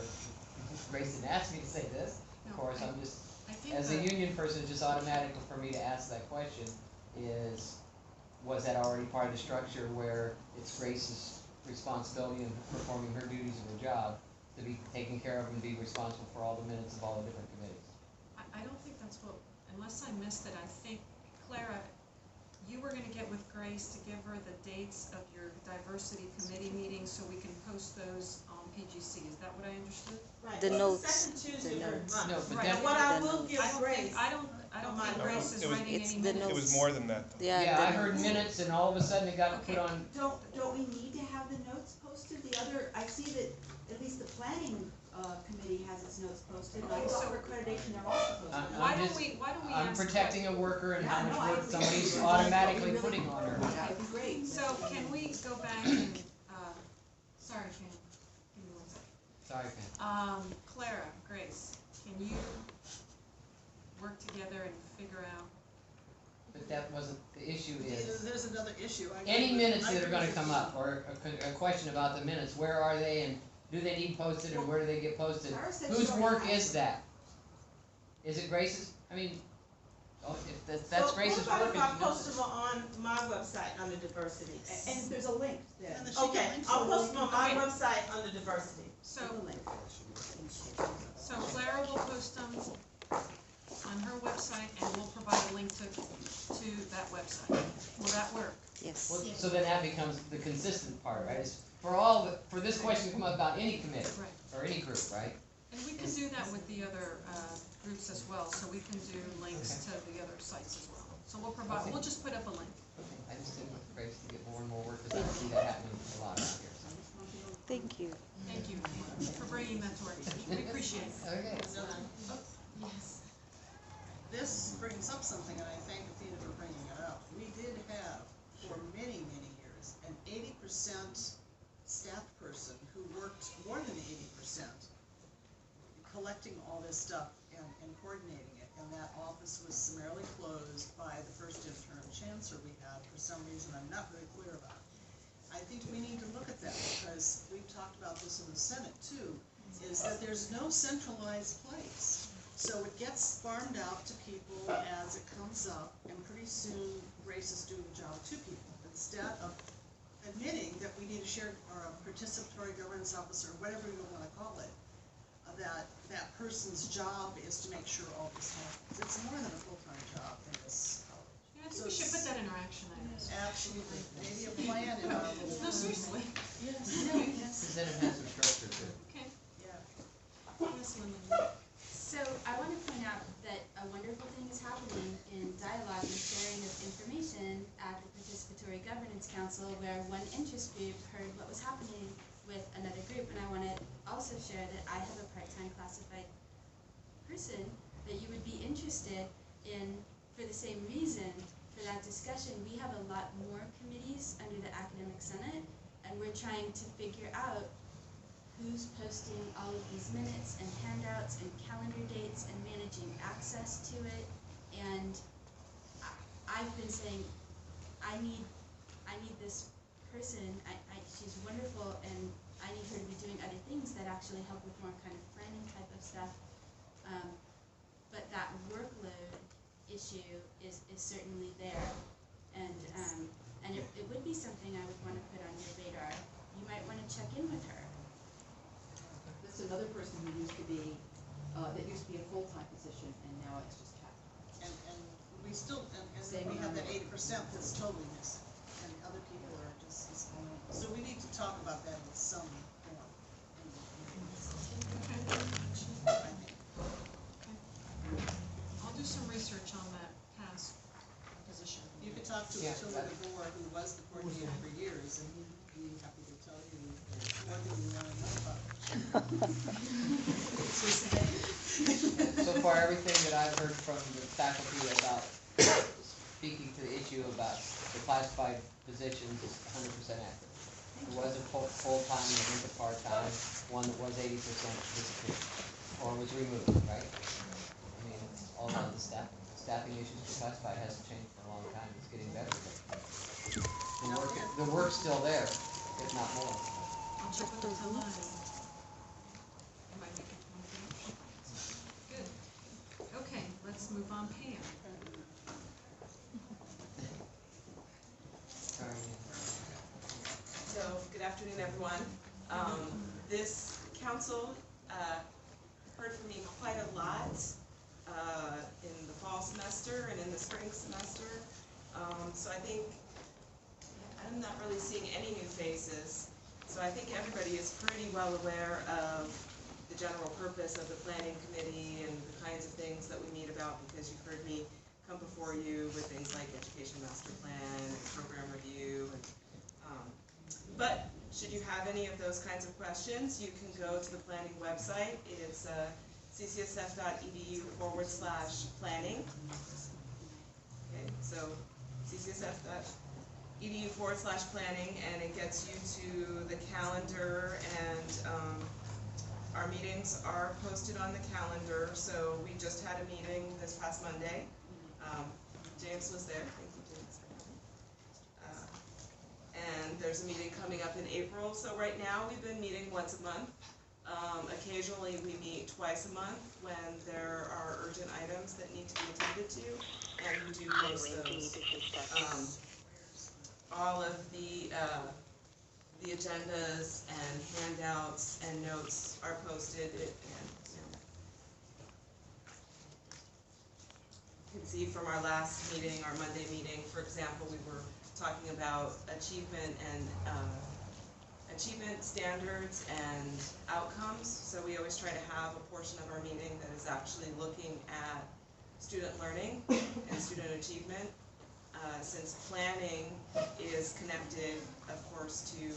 Speaker 5: Grace didn't ask me to say this, of course, I'm just,
Speaker 1: I think
Speaker 5: as a union person, it's just automatic for me to ask that question, was that already part of the structure where it's Grace's responsibility in performing her duties of her job to be taking care of and be responsible for all the minutes of all the different committees?
Speaker 1: I don't think that's what, unless I missed it, I think, Clara, you were gonna get with Grace to give her the dates of your diversity committee meetings so we can post those on PGC. Is that what I understood?
Speaker 11: Right.
Speaker 8: The
Speaker 11: It's
Speaker 8: notes,
Speaker 11: second Tuesday
Speaker 8: the
Speaker 11: of every
Speaker 8: notes.
Speaker 11: month.
Speaker 5: No, but
Speaker 1: Right.
Speaker 5: then,
Speaker 11: And what I
Speaker 8: The
Speaker 11: will
Speaker 8: notes.
Speaker 11: give Grace.
Speaker 1: I don't think
Speaker 11: No,
Speaker 1: Grace is
Speaker 3: it was-
Speaker 1: writing
Speaker 8: It's
Speaker 1: any
Speaker 8: the
Speaker 1: minutes.
Speaker 3: It was
Speaker 8: notes.
Speaker 3: more than that, though.
Speaker 5: yeah, I heard minutes and all of a sudden it got put
Speaker 1: Okay.
Speaker 5: on,
Speaker 6: Don't we need to have the notes posted? The other, I see that at least the planning, committee has its notes posted, and I
Speaker 1: Okay,
Speaker 6: thought
Speaker 1: so-
Speaker 6: for accreditation they're also posted.
Speaker 1: Why
Speaker 5: I'm
Speaker 1: don't
Speaker 5: just-
Speaker 1: we
Speaker 5: I'm
Speaker 1: ask?
Speaker 5: protecting a worker and how
Speaker 6: Yeah, no,
Speaker 5: much
Speaker 6: I
Speaker 5: work
Speaker 6: agree.
Speaker 5: somebody's
Speaker 6: But
Speaker 5: automatically
Speaker 6: we really-
Speaker 5: putting on her.
Speaker 6: That would be great.
Speaker 1: So can we go back and, sorry, Pam, give me one second.
Speaker 5: Sorry, Pam.
Speaker 1: Clara, Grace, can you work together and figure out?
Speaker 5: But that wasn't, the issue is,
Speaker 2: There's another issue. I
Speaker 5: any
Speaker 2: agree with-
Speaker 5: minutes
Speaker 2: I
Speaker 5: that are
Speaker 2: agree
Speaker 5: gonna
Speaker 2: with
Speaker 5: come
Speaker 2: you.
Speaker 5: up, or a question about the minutes, where are they and do they need posted and where do they get posted?
Speaker 6: Sarah said
Speaker 5: Whose
Speaker 6: she already
Speaker 5: work
Speaker 6: has
Speaker 5: is
Speaker 6: it.
Speaker 5: that? Is it Grace's? I mean, if that's Grace's
Speaker 11: Well,
Speaker 5: work,
Speaker 11: what
Speaker 5: and
Speaker 11: if
Speaker 5: she
Speaker 11: I
Speaker 5: knows
Speaker 11: post
Speaker 5: it.
Speaker 11: them on my website under diversity?
Speaker 6: And there's a link there.
Speaker 9: And the sheet
Speaker 11: Okay,
Speaker 9: links
Speaker 11: I'll
Speaker 9: so
Speaker 11: post
Speaker 9: we
Speaker 11: them on
Speaker 9: can-
Speaker 11: my
Speaker 1: Okay.
Speaker 11: website under diversity.
Speaker 1: So,
Speaker 6: There's a link.
Speaker 1: so Clara will post them on her website and we'll provide a link to that website. Will that work?
Speaker 8: Yes.
Speaker 5: Well, so then that becomes the consistent part, right? Is for this question to come up about any committee
Speaker 1: Right.
Speaker 5: or any group, right?
Speaker 1: And we can do that with the other groups as well, so we can do links to the other sites as well. So we'll provide, we'll just put up a link.
Speaker 5: I just didn't want Grace to get more and more work, because I see that happening a lot out here.
Speaker 8: Thank you.
Speaker 1: Thank you for bringing that to our attention. We appreciate it.
Speaker 5: Okay.
Speaker 7: Yes.
Speaker 9: This brings up something, and I thank Athena for bringing it up. We did have, for many, many years, an 80% staff person who worked more than 80%, collecting all this stuff and coordinating it. And that office was summarily closed by the first interim chancellor we had for some reason I'm not very clear about. I think we need to look at that, because we've talked about this in the Senate too, is that there's no centralized place. So it gets farmed out to people as it comes up, and pretty soon Grace is doing the job of two people, instead of admitting that we need a shared or a participatory governance officer, whatever you want to call it, that person's job is to make sure all this happens. It's more than a full-time job in this college.
Speaker 1: Yeah, I think we should put that in our action items.
Speaker 9: Absolutely, maybe a plan in our little.
Speaker 1: No, seriously.
Speaker 9: Yes.
Speaker 5: Then it has some structure too.
Speaker 1: Okay.
Speaker 9: Yeah.
Speaker 1: Yes, Lynn.
Speaker 10: So I want to point out that a wonderful thing is happening in dialogue and sharing of information at the Participatory Governance Council, where one interest group heard what was happening with another group, and I want to also share that I have a part-time classified person that you would be interested in for the same reason. For that discussion, we have a lot more committees under the Academic Senate, and we're trying to figure out who's posting all of these minutes and handouts and calendar dates and managing access to it. And I've been saying, I need this person. She's wonderful, and I need her to be doing other things that actually help with more kind of planning type of stuff. But that workload issue is certainly there, and it would be something I would want to put on your radar. You might want to check in with her.
Speaker 4: That's another person who used to be, that used to be a full-time position, and now it's just part-time.
Speaker 9: And we still, and
Speaker 4: Same
Speaker 9: we have that
Speaker 4: amount.
Speaker 9: 80% that's totally missing, and other people are just, so we need to talk about that in some form. I think.
Speaker 1: I'll do some research on that past position.
Speaker 9: You could talk to Attila DeBoer, who was the coordinator for years, and he'd be happy to tell you more than you want to know about.
Speaker 5: So far, everything that I've heard from the faculty about speaking to the issue about the classified positions is 100% accurate. There was a full-time, there was a part-time, one that was 80% disappeared, or was removed, right? I mean, it's all about the staffing. Staffing issues for classified hasn't changed for a long time, it's getting better. The work's still there, if not more.
Speaker 1: I'll check with Attila and I might make it one connection. Good. Okay, let's move on. Pam.
Speaker 5: Sorry.
Speaker 14: So, good afternoon, everyone. This council heard from me quite a lot in the fall semester and in the spring semester. So I think I'm not really seeing any new faces. So I think everybody is pretty well aware of the general purpose of the planning committee and the kinds of things that we meet about, because you've heard me come before you with things like education master plan and program review. But should you have any of those kinds of questions, you can go to the planning website. It's ccsf.edu/planning. Okay, so ccsf.edu/planning, and it gets you to the calendar, and our meetings are posted on the calendar. So we just had a meeting this past Monday. James was there. Thank you, James, for coming. And there's a meeting coming up in April. So right now we've been meeting once a month. Occasionally we meet twice a month when there are urgent items that need to be attended to, and we do post those. All of the agendas and handouts and notes are posted. You can see from our last meeting, our Monday meeting, for example, we were talking about achievement and achievement standards and outcomes. So we always try to have a portion of our meeting that is actually looking at student learning and student achievement, since planning is connected, of course, to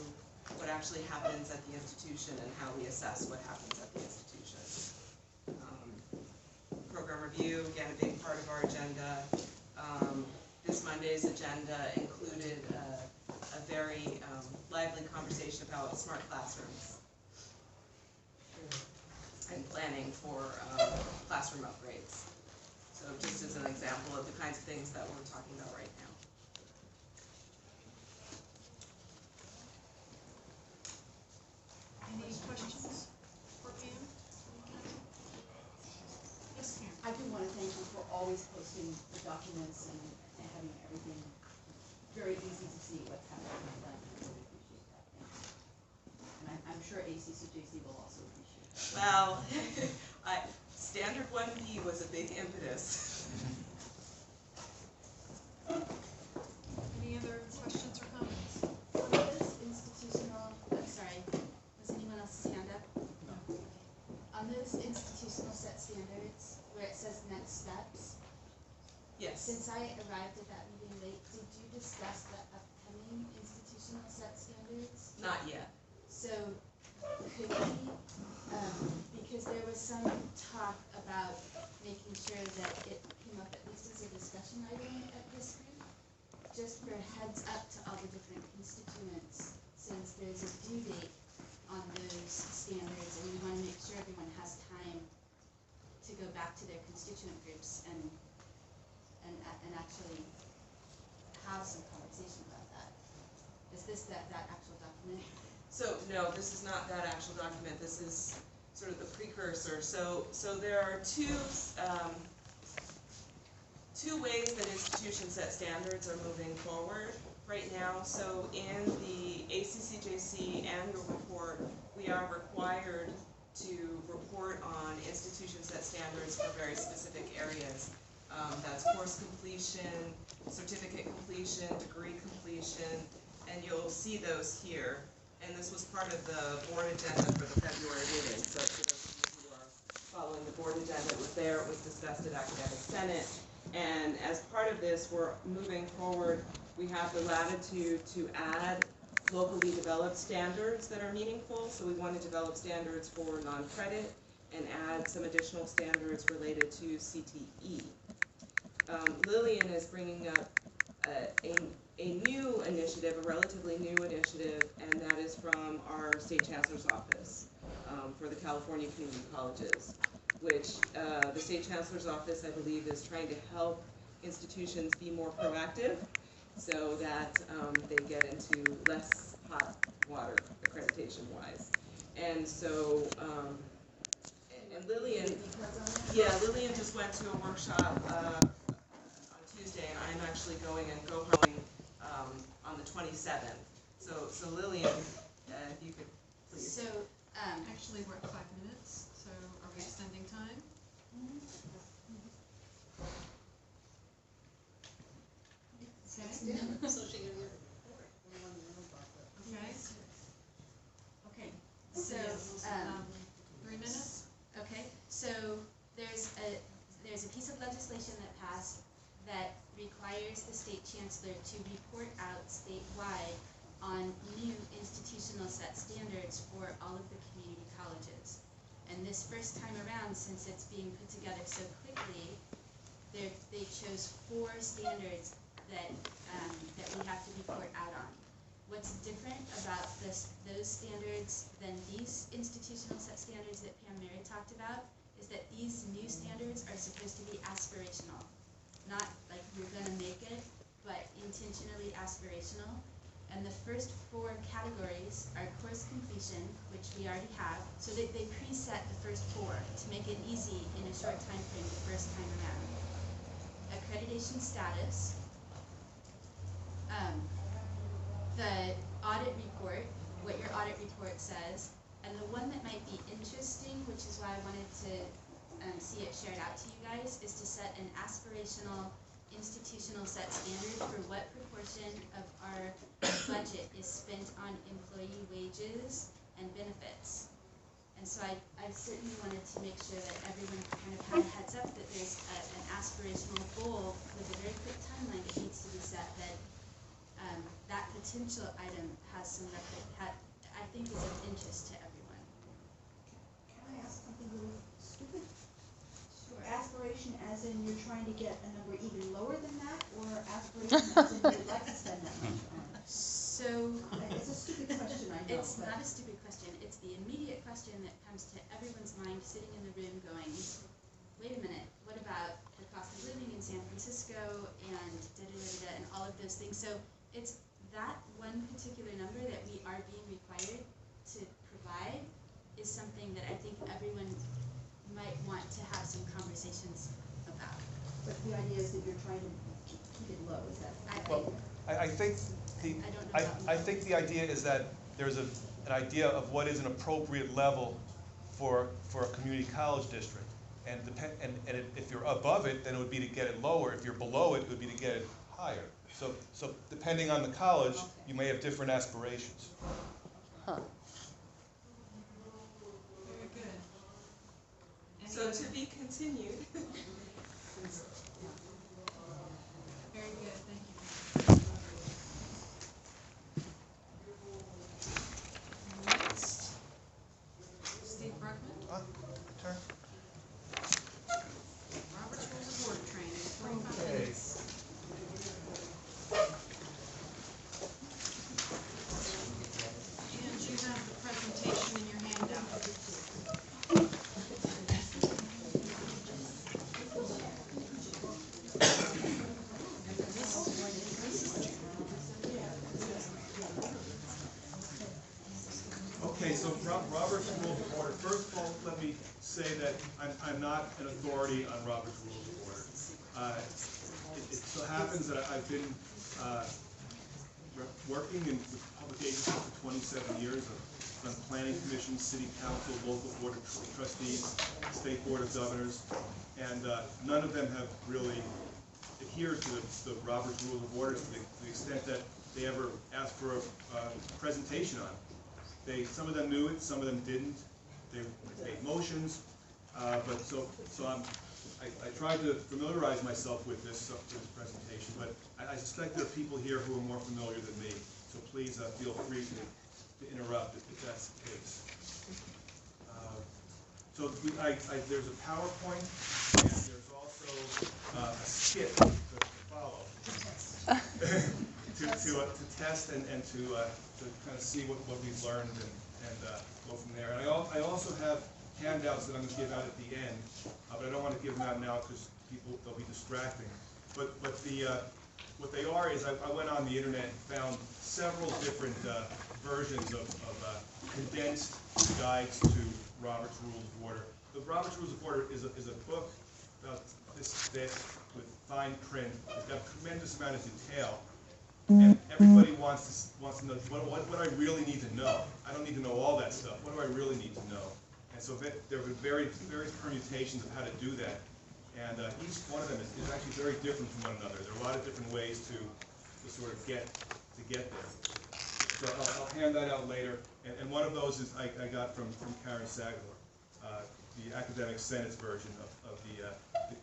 Speaker 14: what actually happens at the institution and how we assess what happens at the institution. Program review, again, a big part of our agenda. This Monday's agenda included a very lively conversation about smart classrooms and planning for classroom upgrades. So just as an example of the kinds of things that we're talking about right now.
Speaker 1: Any questions for Pam? Yes, Pam.
Speaker 4: I do want to thank you for always posting the documents and having everything very easy to see what's happening in the plan. I really appreciate that. Thank you. And I'm sure ACCJC will also appreciate that.
Speaker 14: Well, Standard 1B was a big impetus.
Speaker 1: Any other questions or comments?
Speaker 10: On those institutional, I'm sorry, was anyone else's hand up? No. On those institutional set standards, where it says next steps,
Speaker 14: Yes.
Speaker 10: since I arrived at that meeting late, did you discuss the upcoming institutional set standards?
Speaker 14: Not yet.
Speaker 10: So, could we, because there was some talk about making sure that it came up at least as a discussion item at this group, just for heads up to all the different constituents, since there's a due date on those standards, and we want to make sure everyone has time to go back to their constituent groups and actually have some conversation about that. Is this that actual document?
Speaker 14: So no, this is not that actual document. This is sort of the precursor. So there are two ways that institutions set standards are moving forward right now. So in the ACCJC annual report, we are required to report on institution set standards for very specific areas. That's course completion, certificate completion, degree completion, and you'll see those here. And this was part of the board agenda for the February meeting. So for those of you who are following the board agenda, it was there, it was discussed at Academic Senate. And as part of this, we're moving forward. We have the latitude to add locally developed standards that are meaningful. So we want to develop standards for non-credit and add some additional standards related to CTE. Lillian is bringing up a new initiative, a relatively new initiative, and that is from our State Chancellor's Office for the California Community Colleges, which the State Chancellor's Office, I believe, is trying to help institutions be more proactive so that they get into less hot water accreditation-wise. And so, and Lillian, Lillian just went to a workshop on Tuesday, and I'm actually going and go-hoing on the 27th. So Lillian, if you could please.
Speaker 10: So,
Speaker 1: Actually, we're at 5 minutes, so are we extending time? Okay.
Speaker 9: So she can get a report. We want to know about that.
Speaker 1: Okay.
Speaker 10: okay, so,
Speaker 1: 3 minutes?
Speaker 10: okay, so there's a piece of legislation that passed that requires the state chancellor to report out statewide on new institutional set standards for all of the community colleges. And this first time around, since it's being put together so quickly, they chose 4 standards that we have to report out on. What's different about those standards than these institutional set standards that Pam Mary talked about is that these new standards are supposed to be aspirational. Not like we're going to make it, but intentionally aspirational. And the first 4 categories are course completion, which we already have. So they preset the first 4 to make it easy in a short time frame the first time around. Accreditation status, the audit report, what your audit report says, and the one that might be interesting, which is why I wanted to see it shared out to you guys, is to set an aspirational institutional set standard for what proportion of our budget is spent on employee wages and benefits. And so I certainly wanted to make sure that everyone kind of had a heads up that there's an aspirational goal with a very quick timeline that needs to be set, that that potential item has some I think is of interest to everyone.
Speaker 6: Can I ask something really stupid?
Speaker 10: Sure.
Speaker 6: Aspiration as in you're trying to get a number even lower than that, or aspiration as in you'd like to spend that much on it?
Speaker 10: So
Speaker 6: It's a stupid question, I know.
Speaker 10: it's not a stupid question. It's the immediate question that comes to everyone's mind sitting in the room going, wait a minute, what about the cost of living in San Francisco and da-da-da-da and all of those things. So it's that one particular number that we are being required to provide is something that I think everyone might want to have some conversations about.
Speaker 6: But the idea is that you're trying to keep it low, is that?
Speaker 3: Well, I think I think the idea is that there's an idea of what is an appropriate level for a community college district. And if you're above it, then it would be to get it lower. If you're below it, it would be to get it higher. So depending on the college, you may have different aspirations.
Speaker 8: Huh.
Speaker 1: Very good.
Speaker 14: So to be continued.
Speaker 1: Very good, thank you. Next, Steve Bruckman,
Speaker 3: Turn.
Speaker 1: Robert's Rules of Order training, 45 minutes. And you have the presentation in your handout.
Speaker 3: Okay, so Robert's Rules of Order. First of all, let me say that I'm not an authority on Robert's Rules of Order. It so happens that I've been working in with public agencies for 27 years. I've done planning commissions, city council, local board of trustees, state board of governors, and none of them have really adhered to the Robert's Rules of Order to the extent that they ever asked for a presentation on it. Some of them knew it, some of them didn't. They made motions, but I tried to familiarize myself with this presentation, but I suspect there are people here who are more familiar than me, so please feel free to interrupt if that's the case. So there's a PowerPoint, and there's also a skit to follow to test and to kind of see what we've learned and go from there. And I also have handouts that I'm going to give out at the end, but I don't want to give them out now because they'll be distracting. But what they are is I went on the internet and found several different versions of condensed guides to Robert's Rules of Order. The Robert's Rules of Order is a book about this thick with fine print. It's got a tremendous amount of detail. And everybody wants to know what I really need to know. I don't need to know all that stuff. What do I really need to know? And so there are various permutations of how to do that. And each one of them is actually very different from one another. There are a lot of different ways to sort of get there. So I'll hand that out later. And one of those is I got from Karen Sagador, the Academic Senate's version of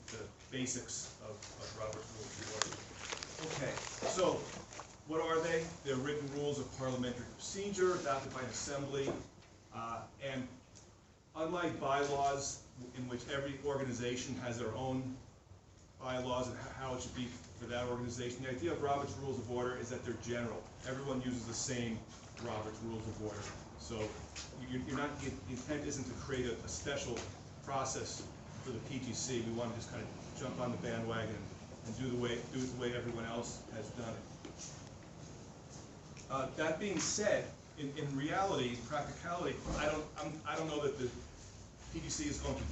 Speaker 3: the basics of Robert's Rules of Order. Okay, so what are they? They're written rules of parliamentary procedure adopted by an assembly, and unlike bylaws in which every organization has their own bylaws and how it should be for that organization, the idea of Robert's Rules of Order is that they're general. Everyone uses the same Robert's Rules of Order. So the intent isn't to create a special process for the PGC. We want to just kind of jump on the bandwagon and do it the way everyone else has done it. That being said, in reality, practicality, I don't know that the PGC is going to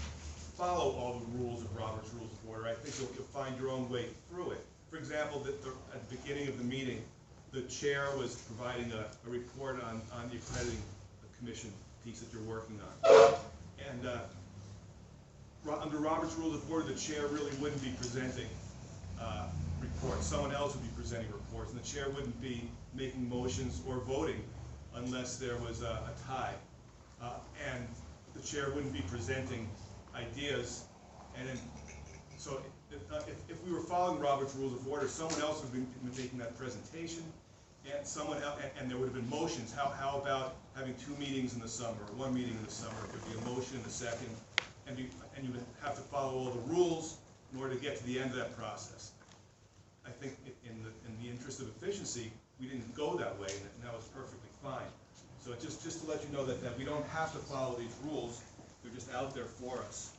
Speaker 3: follow all the rules of Robert's Rules of Order. I think you'll find your own way through it. For example, at the beginning of the meeting, the chair was providing a report on the accrediting commission piece that you're working on. And under Robert's Rules of Order, the chair really wouldn't be presenting reports. Someone else would be presenting reports, and the chair wouldn't be making motions or voting unless there was a tie. And the chair wouldn't be presenting ideas, and then, so if we were following Robert's Rules of Order, someone else would be making that presentation, and someone else, and there would have been motions. How about having 2 meetings in the summer, or 1 meeting in the summer? There'd be a motion in the second, and you would have to follow all the rules in order to get to the end of that process. I think in the interest of efficiency, we didn't go that way, and that was perfectly fine. So just to let you know that we don't have to follow these rules, they're just out there for us.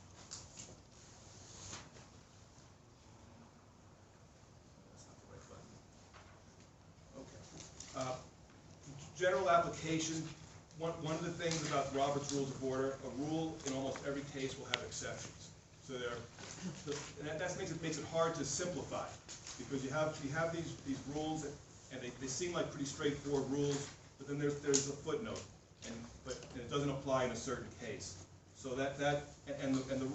Speaker 3: That's not the right button. Okay. General application, one of the things about Robert's Rules of Order, a rule in almost every case will have exceptions. So and that makes it hard to simplify, because you have these rules, and they seem like pretty straightforward rules, but then there's a footnote, and it doesn't apply in a certain case. So the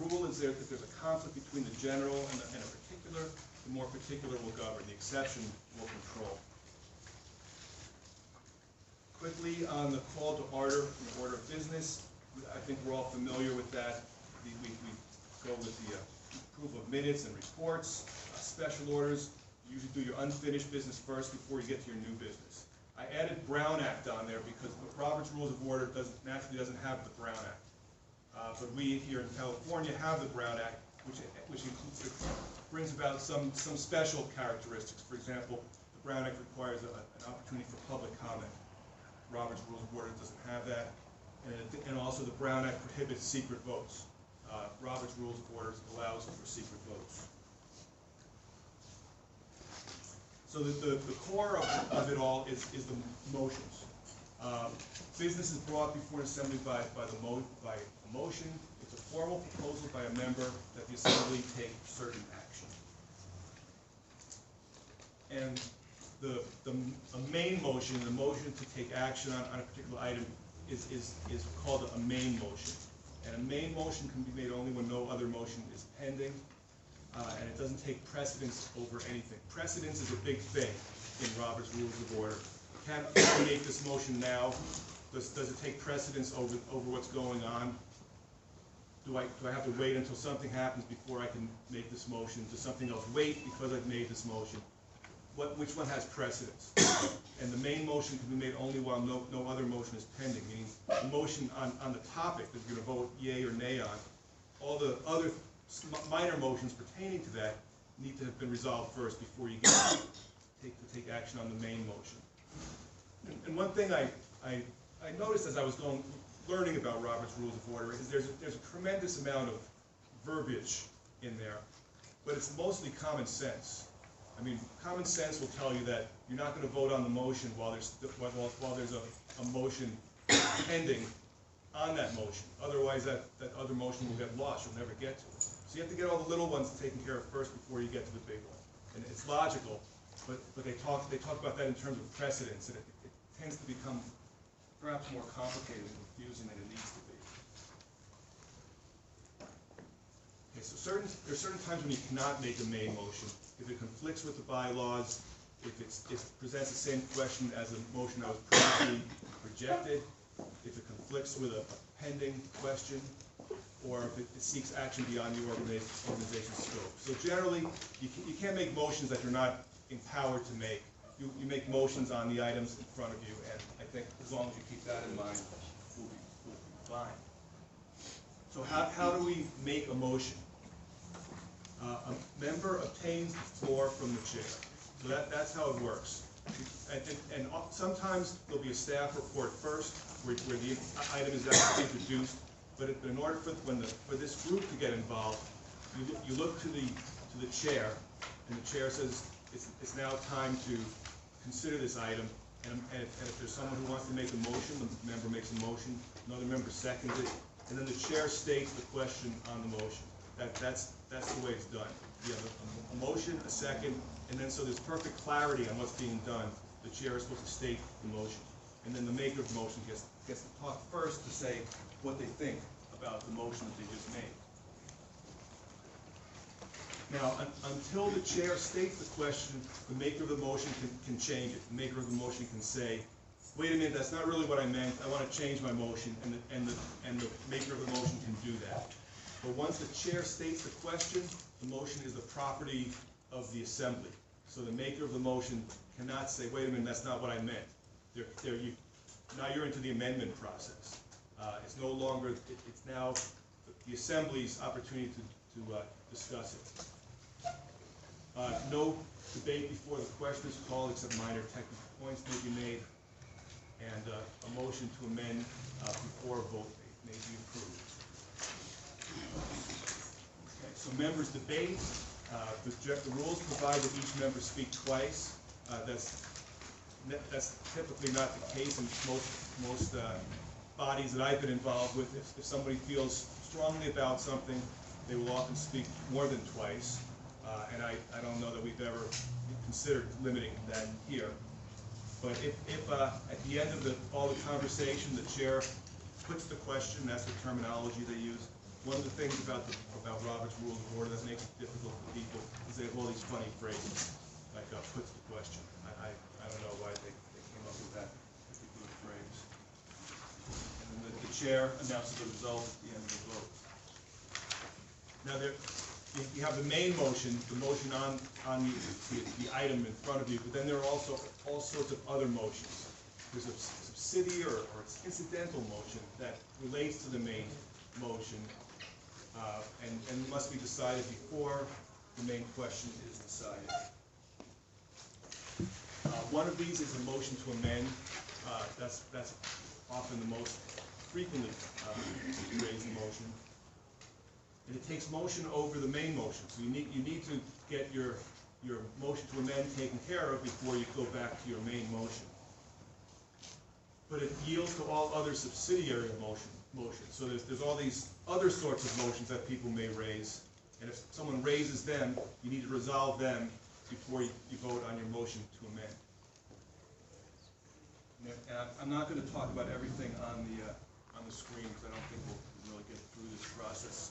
Speaker 3: rule is there that there's a conflict between the general and a particular. The more particular will govern. The exception will control. Quickly on the call to order, the order of business. I think we're all familiar with that. We go with the approval of minutes and reports, special orders. You usually do your unfinished business first before you get to your new business. I added Brown Act on there because Robert's Rules of Order naturally doesn't have the Brown Act. But we here in California have the Brown Act, which brings about some special characteristics. For example, the Brown Act requires an opportunity for public comment. Robert's Rules of Order doesn't have that. And also the Brown Act prohibits secret votes. Robert's Rules of Order allows for secret votes. So the core of it all is the motions. Business is brought before an assembly by a motion. It's a formal proposal by a member that the assembly take certain action. And a main motion, the motion to take action on a particular item, is called a main motion. And a main motion can be made only when no other motion is pending, and it doesn't take precedence over anything. Precedence is a big thing in Robert's Rules of Order. Can I make this motion now? Does it take precedence over what's going on? Do I have to wait until something happens before I can make this motion? Does something else wait because I've made this motion? Which one has precedence? And the main motion can be made only while no other motion is pending, meaning the motion on the topic that you're going to vote yea or nay on, all the other minor motions pertaining to that need to have been resolved first before you get to take action on the main motion. And one thing I noticed as I was learning about Robert's Rules of Order is there's a tremendous amount of verbiage in there, but it's mostly common sense. I mean, common sense will tell you that you're not going to vote on the motion while there's a motion pending on that motion. Otherwise, that other motion will get lost. You'll never get to it. So you have to get all the little ones taken care of first before you get to the big one. And it's logical, but they talk about that in terms of precedence, and it tends to become perhaps more complicated and confusing than it needs to be. Okay, so there's certain times when you cannot make a main motion. If it conflicts with the bylaws, if it presents the same question as a motion that was previously rejected, if it conflicts with a pending question, or if it seeks action beyond the organization's scope. So generally, you can't make motions that you're not empowered to make. You make motions on the items in front of you, and I think as long as you keep that in mind, we'll be fine. So how do we make a motion? A member obtains the floor from the chair. So that's how it works. And sometimes there'll be a staff report first, where the item is actually introduced. But in order for this group to get involved, you look to the chair, and the chair says it's now time to consider this item. And if there's someone who wants to make a motion, the member makes a motion. Another member seconds it, and then the chair states the question on the motion. That's the way it's done. You have a motion, a second, and then so there's perfect clarity on what's being done. The chair is supposed to state the motion, and then the maker of the motion gets to talk first to say what they think about the motion that they just made. Now, until the chair states the question, the maker of the motion can change it. The maker of the motion can say, wait a minute, that's not really what I meant, I want to change my motion, and the maker of the motion can do that. But once the chair states the question, the motion is the property of the assembly. So the maker of the motion cannot say, wait a minute, that's not what I meant. Now you're into the amendment process. It's no longer, it's now the assembly's opportunity to discuss it. No debate before the question is called except minor technical points may be made, and a motion to amend before a vote may be approved. Okay, so members debate. The rules provide that each member speak twice. That's typically not the case in most bodies that I've been involved with. If somebody feels strongly about something, they will often speak more than twice. And I don't know that we've ever considered limiting that here. But if at the end of all the conversation, the chair puts the question, that's the terminology they use. One of the things about Robert's Rules of Order that makes it difficult for people is they have all these funny phrases, like puts the question. I don't know why they came up with that particular phrase. And then the chair announces the result at the end of the vote. Now you have the main motion, the motion on the item in front of you, but then there are also all sorts of other motions. There's a subsidiary or incidental motion that relates to the main motion and must be decided before the main question is decided. One of these is a motion to amend. That's often the most frequently raised motion. And it takes motion over the main motion. So you need to get your motion to amend taken care of before you go back to your main motion. But it yields to all other subsidiary motions. So there's all these other sorts of motions that people may raise. And if someone raises them, you need to resolve them before you vote on your motion to amend. And I'm not going to talk about everything on the screen because I don't think we'll really get through this process.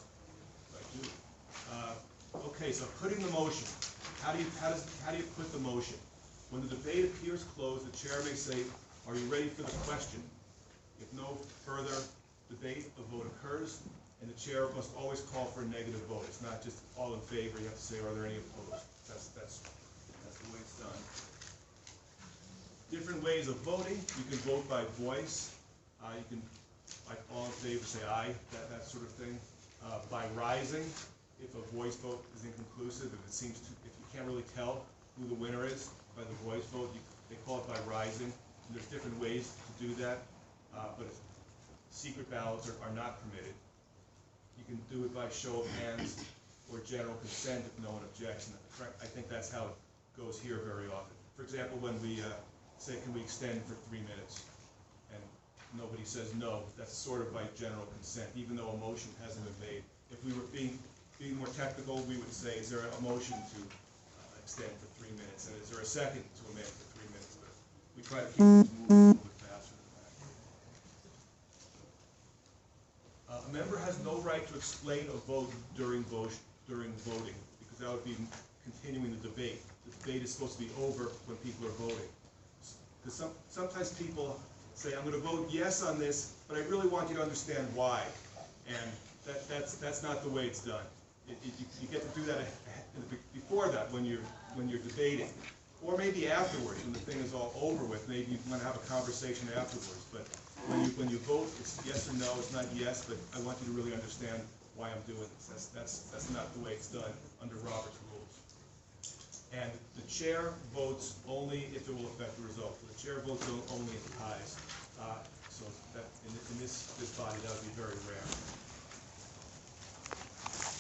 Speaker 3: Okay, so putting the motion. How do you put the motion? When the debate appears closed, the chair may say, "Are you ready for the question?" If no further debate, a vote occurs, and the chair must always call for a negative vote. It's not just all in favor. You have to say, "Are there any opposed?" That's the way it's done. Different ways of voting. You can vote by voice. You can, like all in favor, say aye. That sort of thing. By rising. If a voice vote is inconclusive, if you can't really tell who the winner is by the voice vote, they call it by rising. And there's different ways to do that, but secret ballots are not permitted. You can do it by show of hands or general consent if no one objects. And I think that's how it goes here very often. For example, when we say, "Can we extend for 3 minutes?" and nobody says no, that's sort of by general consent, even though a motion hasn't been made. If we were being more technical, we would say, is there a motion to extend for 3 minutes? And is there a second to amend for 3 minutes? But we try to keep things moving a little bit faster than that. A member has no right to explain a vote during voting, because that would be continuing the debate. The debate is supposed to be over when people are voting. Because sometimes people say, "I'm going to vote yes on this, but I really want you to understand why." And that's not the way it's done. You get to do that before that when you're debating, or maybe afterwards when the thing is all over with. Maybe you want to have a conversation afterwards. But when you vote, it's yes or no. It's not yes, but I want you to really understand why I'm doing this. That's not the way it's done under Robert's Rules. And the chair votes only if it will affect the result. So the chair votes only in ties. So that in this body, that would be very rare.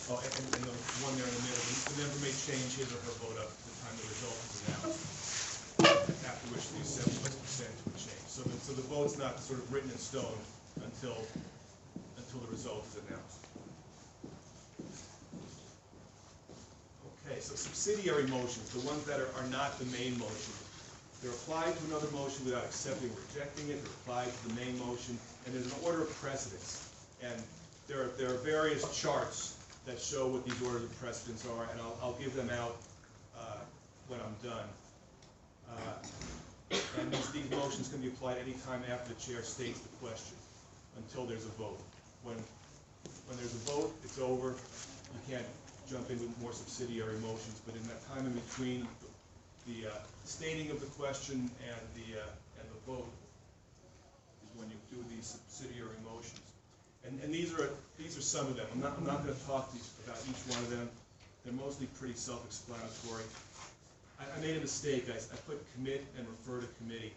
Speaker 3: Oh, and the one there in the middle, the member may change his or her vote up at the time the result is announced, after which the assembly must consent to a change. So the vote's not sort of written in stone until the result is announced. Okay, so subsidiary motions, the ones that are not the main motion, they're applied to another motion without accepting or rejecting it. They're applied to the main motion, and there's an order of precedence. And there are various charts that show what these orders of precedence are, and I'll give them out when I'm done. And these motions can be applied any time after the chair states the question, until there's a vote. When there's a vote, it's over. You can't jump in with more subsidiary motions, but in that time in between the stating of the question and the vote is when you do these subsidiary motions. And these are some of them. I'm not going to talk about each one of them. They're mostly pretty self-explanatory. I made a mistake. I put commit and refer to committee,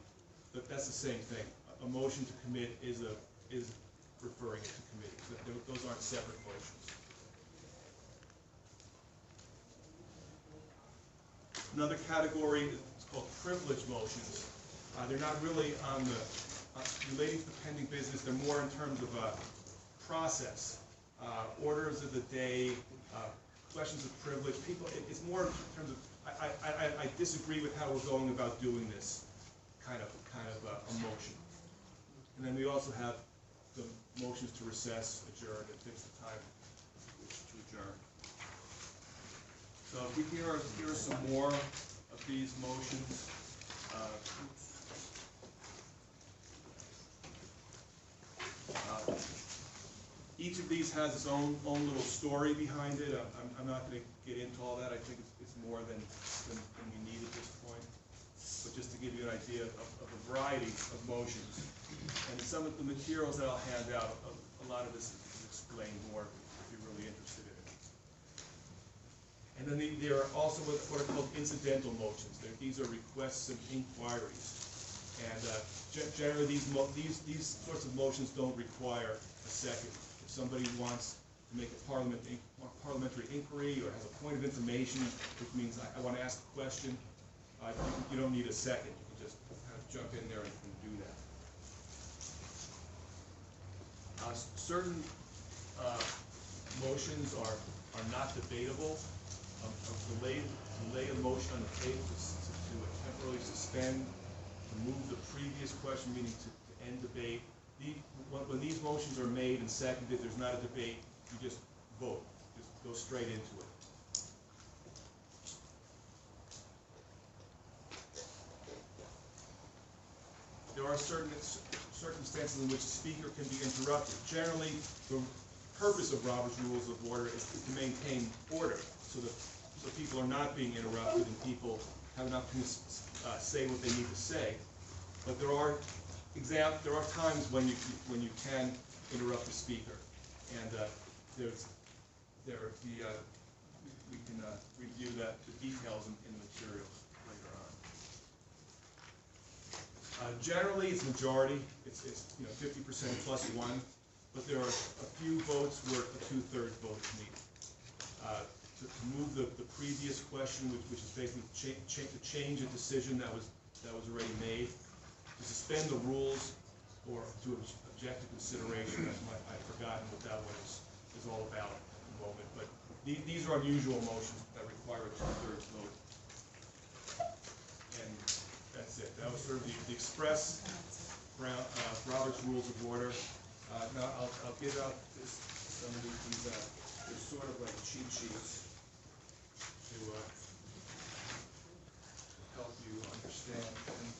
Speaker 3: but that's the same thing. A motion to commit is referring it to committee. Those aren't separate motions. Another category is called privilege motions. They're not really on the relating to the pending business. They're more in terms of process, orders of the day, questions of privilege. It's more in terms of. I disagree with how we're going about doing this kind of a motion. And then we also have the motions to recess, adjourn, and fix the time to adjourn. So here are some more of these motions. Each of these has its own little story behind it. I'm not going to get into all that. I think it's more than we need at this point. But just to give you an idea of a variety of motions. And some of the materials that I'll hand out, a lot of this is explained more if you're really interested in it. And then there are also what are called incidental motions. These are requests and inquiries. And generally these sorts of motions don't require a second. If somebody wants to make a parliamentary inquiry or has a point of information, which means I want to ask a question, you don't need a second. You can just kind of jump in there and do that. Certain motions are not debatable. Delay a motion on the table to temporarily suspend, to move the previous question, meaning to end debate. When these motions are made and seconded, there's not a debate. You just vote. Just go straight into it. There are certain circumstances in which a speaker can be interrupted. Generally, the purpose of Robert's Rules of Order is to maintain order, so people are not being interrupted and people have an opportunity to say what they need to say. But there are times when you can interrupt the speaker, and we can review the details in the materials later on. Generally, it's majority. It's 50% plus one, but there are a few votes where a 2/3 vote is needed. To move the previous question, which is basically to change a decision that was already made, to suspend the rules, or to object to consideration. I've forgotten what that one is all about at the moment. But these are unusual motions that require a 2/3 vote. And that's it. That was sort of the express Robert's Rules of Order. Now I'll give out some of these. They're sort of like cheat sheets to help you understand.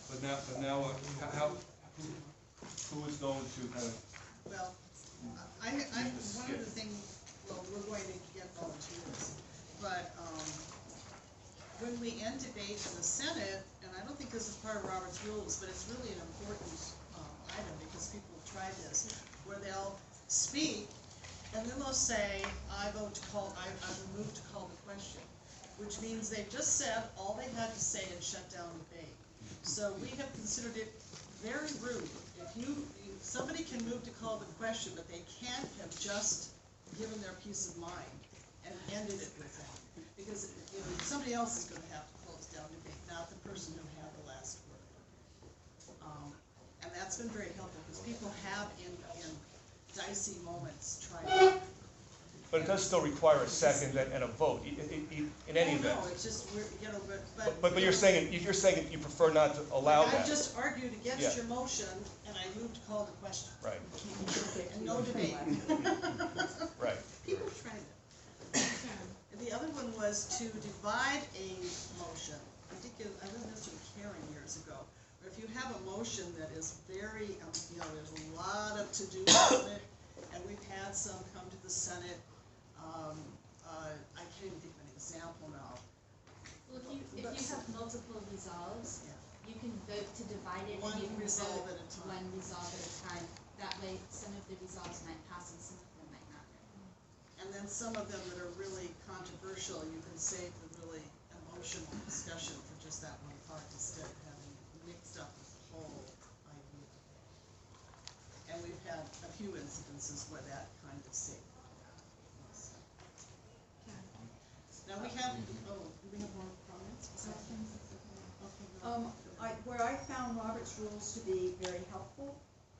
Speaker 3: But now, who is going to kind of?
Speaker 9: Well, one of the things. Well, we're going to get volunteers, but when we end debate in the Senate, and I don't think this is part of Robert's Rules, but it's really an important item because people have tried this, where they'll speak. And then they'll say, I move to call the question, which means they've just said all they had to say and shut down debate. So we have considered it very rude. If somebody can move to call the question, but they can't have just given their peace of mind and ended it with that. Because somebody else is going to have to close down debate, not the person who had the last word. And that's been very helpful because people have in dicey moments tried.
Speaker 3: But it does still require a second and a vote in any event.
Speaker 9: No, it's just
Speaker 3: but you're saying you prefer not to allow that.
Speaker 9: I just argued against your motion and I moved to call the question.
Speaker 3: Right.
Speaker 9: And no debate.
Speaker 3: Right.
Speaker 9: People tried it. And the other one was to divide a motion. I listened to Karen years ago, where if you have a motion that is very, there's a lot of to-dos on it, and we've had some come to the Senate. I can't even think of an example now.
Speaker 10: Well, if you have multiple resolves,
Speaker 9: Yeah.
Speaker 10: you can vote to divide it,
Speaker 9: One
Speaker 10: and you can
Speaker 9: resolve
Speaker 10: vote
Speaker 9: at a time.
Speaker 10: one resolve at a time. That way, some of the resolves might pass and some of them might not.
Speaker 9: And then some of them that are really controversial, you can save the really emotional discussion for just that one part instead of having it mixed up with the whole idea. And we've had a few incidences where that kind of saved. Now we have, do we have more comments?
Speaker 6: Where I found Robert's rules to be very helpful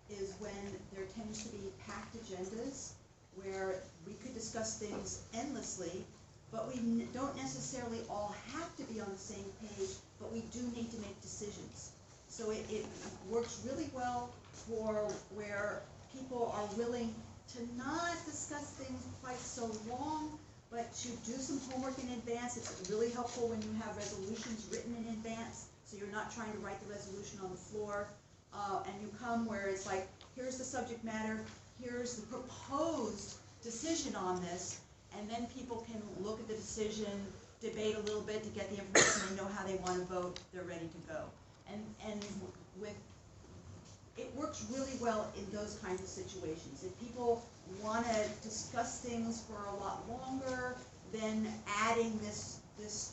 Speaker 6: is when there tends to be packed agendas where we could discuss things endlessly, but we don't necessarily all have to be on the same page, but we do need to make decisions. So it works really well for where people are willing to not discuss things quite so long, but to do some homework in advance. It's really helpful when you have resolutions written in advance, so you're not trying to write the resolution on the floor. And you come where it's like, here's the subject matter, here's the proposed decision on this, and then people can look at the decision, debate a little bit to get the information, they know how they want to vote, they're ready to go. And with it works really well in those kinds of situations. If people want to discuss things for a lot longer, then adding this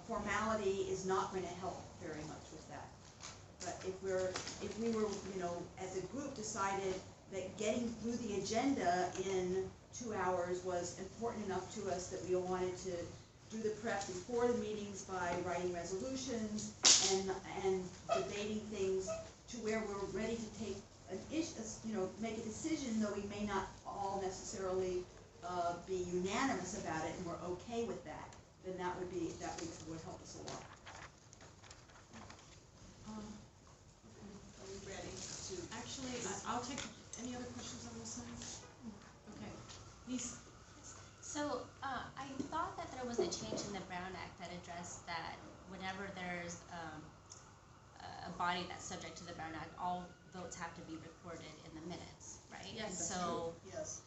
Speaker 6: formality is not going to help very much with that. But if we were, as a group decided that getting through the agenda in 2 hours was important enough to us that we wanted to do the prep before the meetings by writing resolutions and debating things to where we're ready to take make a decision, though we may not all necessarily be unanimous about it, and we're okay with that, then that would help us a lot.
Speaker 9: Are we ready to?
Speaker 1: Actually, I'll take, any other questions on this side? Okay.
Speaker 16: So, I thought that there was a change in the Brown Act that addressed that whenever there's a body that's subject to the Brown Act, all votes have to be recorded in the minutes, right?
Speaker 9: Yes, that's
Speaker 16: so
Speaker 9: true. Yes.